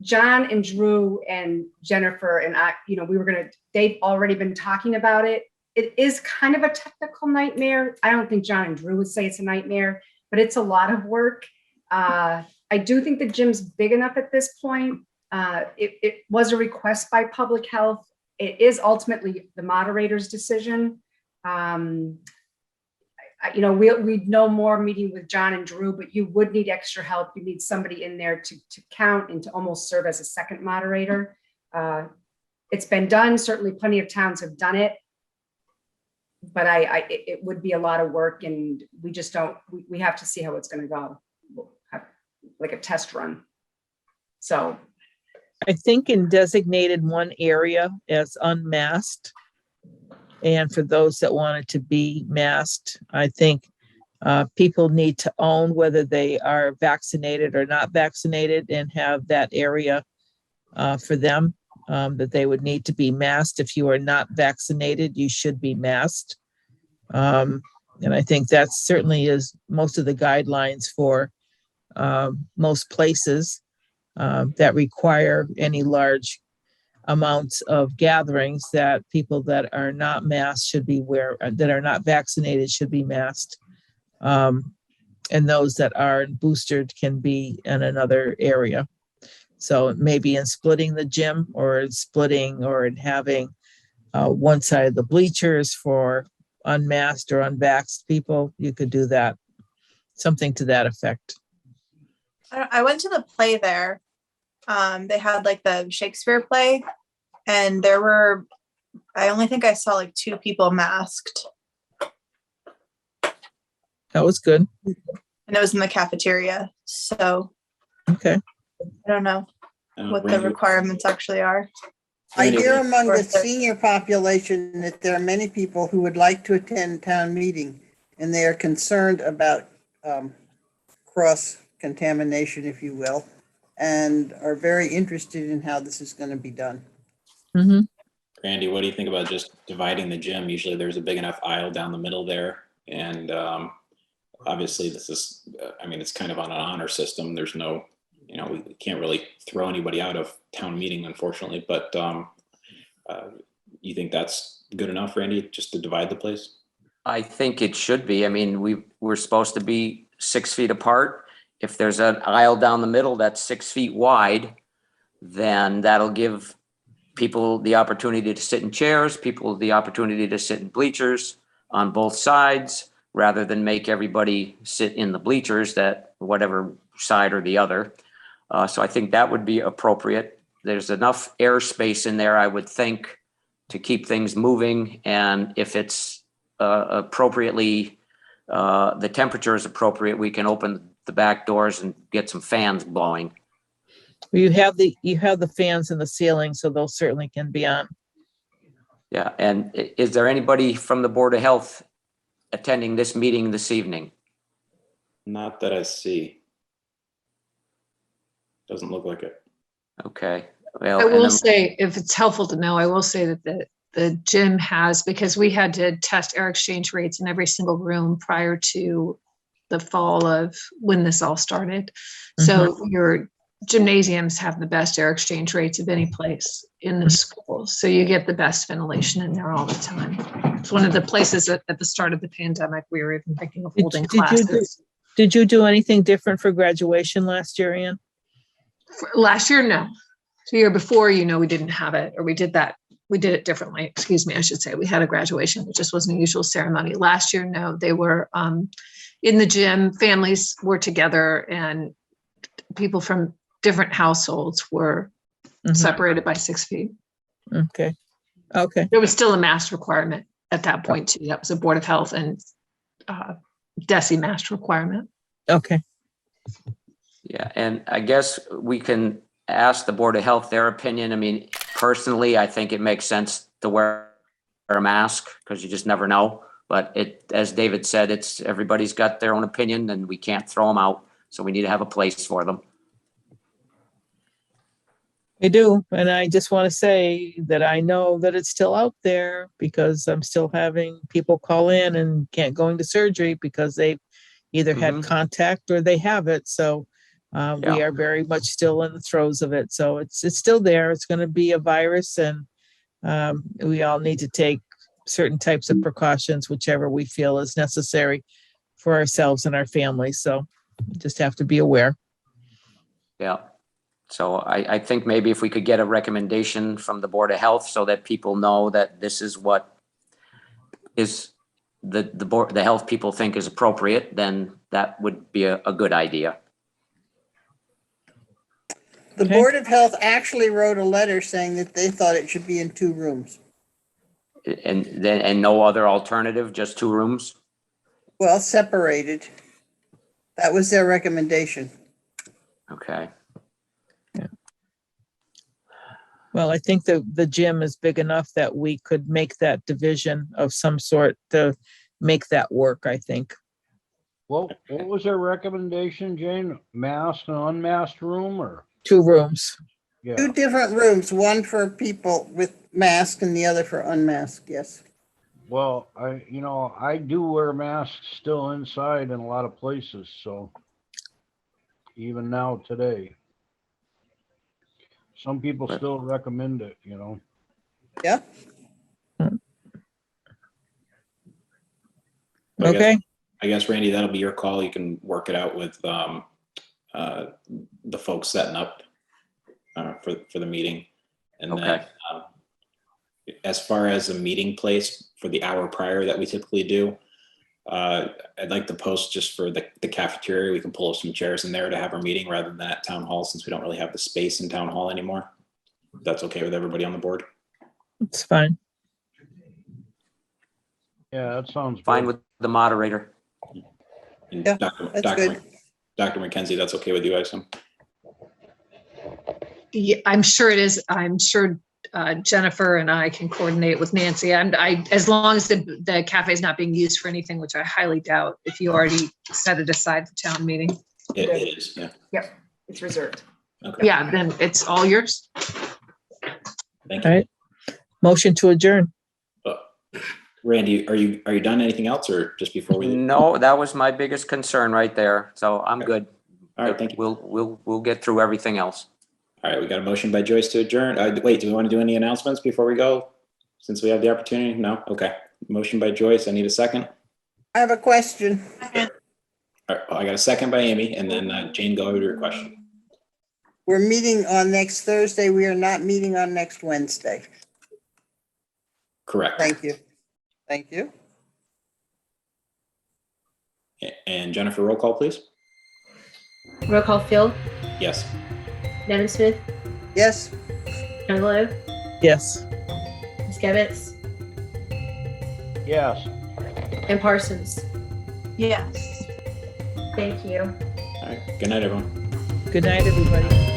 John and Drew and Jennifer and I, they've already been talking about it. It is kind of a technical nightmare. I don't think John and Drew would say it's a nightmare, but it's a lot of work. I do think the gym's big enough at this point. It was a request by public health. It is ultimately the moderator's decision. We'd know more meeting with John and Drew, but you would need extra help. You need somebody in there to count and to almost serve as a second moderator. It's been done. Certainly plenty of towns have done it, but it would be a lot of work, and we just don't, we have to see how it's going to go. We'll have like a test run. So I think in designated one area as unmasked, and for those that wanted to be masked, I think people need to own whether they are vaccinated or not vaccinated and have that area for them, that they would need to be masked. If you are not vaccinated, you should be masked. And I think that certainly is most of the guidelines for most places that require any large amounts of gatherings, that people that are not masked that are not vaccinated should be masked. And those that are boosted can be in another area. So maybe in splitting the gym or in having one side of the bleachers for unmasked or unvaxxed people, you could do that. Something to that effect. I went to the play there. They had like the Shakespeare play, and I only think I saw like 2 people masked. That was good. And it was in the cafeteria. So okay. I don't know what the requirements actually are. I hear among the senior population that there are many people who would like to attend town meeting, and they are concerned about cross-contamination, if you will, and are very interested in how this is going to be done. Mm-hmm. Randy, what do you think about just dividing the gym? Usually there's a big enough aisle down the middle there. And obviously this is, it's kind of on an honor system. There's no, we can't really throw anybody out of town meeting, unfortunately, but you think that's good enough, Randy, just to divide the place? I think it should be. We're supposed to be 6 feet apart. If there's an aisle down the middle that's 6 feet wide, then that'll give people the opportunity to sit in chairs, people the opportunity to sit in bleachers on both sides, rather than make everybody sit in the bleachers, that whatever side or the other. So I think that would be appropriate. There's enough airspace in there, I would think, to keep things moving. And if it's appropriately, the temperature is appropriate, we can open the back doors and get some fans blowing. You have the fans in the ceiling, so those certainly can be on. Yeah, and is there anybody from the Board of Health attending this meeting this evening? Not that I see. Doesn't look like it. Okay. Well, I will say, if it's helpful to know, I will say that the gym has, because we had to test air exchange rates in every single room prior to the fall of when this all started. Mm-hmm. So your gymnasiums have the best air exchange rates of any place in the school. So you get the best ventilation in there all the time. It's one of the places that at the start of the pandemic, we were even thinking of holding classes. Did you do anything different for graduation last year, Ann? Last year, no. The year before, we didn't have it, or we did it differently. Excuse me, I should say. We had a graduation. It just wasn't a usual ceremony. Last year, no, they were in the gym. Families were together, and people from different households were separated by 6 feet. Okay. There was still a mask requirement at that point too. That was a Board of Health and DESE mask requirement. Okay. Yeah, and I guess we can ask the Board of Health their opinion. Personally, I think it makes sense to wear a mask because you just never know. But as David said, everybody's got their own opinion, and we can't throw them out. So we need to have a place for them. I do. And I just want to say that I know that it's still out there because I'm still having people call in and can't go into surgery because they've either had Mhm. contact or they have it. So we Yeah. are very much still in the throes of it. So it's still there. It's going to be a virus, and we all need to take certain types of precautions, whichever we feel is necessary for ourselves and our families. So just have to be aware. Yeah. So I think maybe if we could get a recommendation from the Board of Health so that people know that this is what is the health people think is appropriate, then that would be a good idea. The Okay. Board of Health actually wrote a letter saying that they thought it should be in 2 rooms. And no other alternative, just 2 rooms? Well, separated. That was their recommendation. Okay. Well, I think the gym is big enough that we could make that division of some sort to make that work, I think. Well, what was their recommendation, Jane? Masked and unmasked room, or? 2 rooms. Yeah, 2 different rooms, one for people with masks and the other for unmasked, yes. well, I do wear masks still inside in a lot of places, so even now today. Some people still recommend it, Yeah, Okay. I guess, Randy, that'll be your call. You can work it out with the folks setting up for the meeting. And then as far as a meeting place for the hour prior that we typically do, I'd like to post just for the cafeteria. We can pull some chairs in there to have our meeting rather than at town hall, since we don't really have the space in town hall anymore. If that's okay with everybody on the board. It's fine. Yeah, that sounds Fine good. with the moderator. And Yeah, Dr. that's good. Dr. McKenzie, that's okay with you, I assume? Yeah, I'm sure it is. I'm sure Jennifer and I can coordinate with Nancy. As long as the cafe is not being used for anything, which I highly doubt, if you already set it aside for town meeting. It is, yeah. Yep, it's reserved. Okay. Yeah, then it's all yours. Thank All you. right. Motion to adjourn. Randy, are you done? Anything else, or just before we leave? No, that was my biggest concern right there. So I'm good. All right, thank you. We'll get through everything else. All right, we got a motion by Joyce to adjourn. Wait, do we want to do any announcements before we go? Since we have the opportunity? No? Okay. Motion by Joyce. I need a second. I have a question. All right, I got a second by Amy, and then Jane, go over to your question. We're meeting on next Thursday. We are not meeting on next Wednesday. Correct. Thank you. Thank you. And Jennifer, roll call, please. Roll call, Phil, Yes. Nevin Smith, Yes. John Lowe, Yes. Ms. Kevitz, Yes. and Parsons. Yes. Thank you. All right. Good night, everyone. Good night, everybody.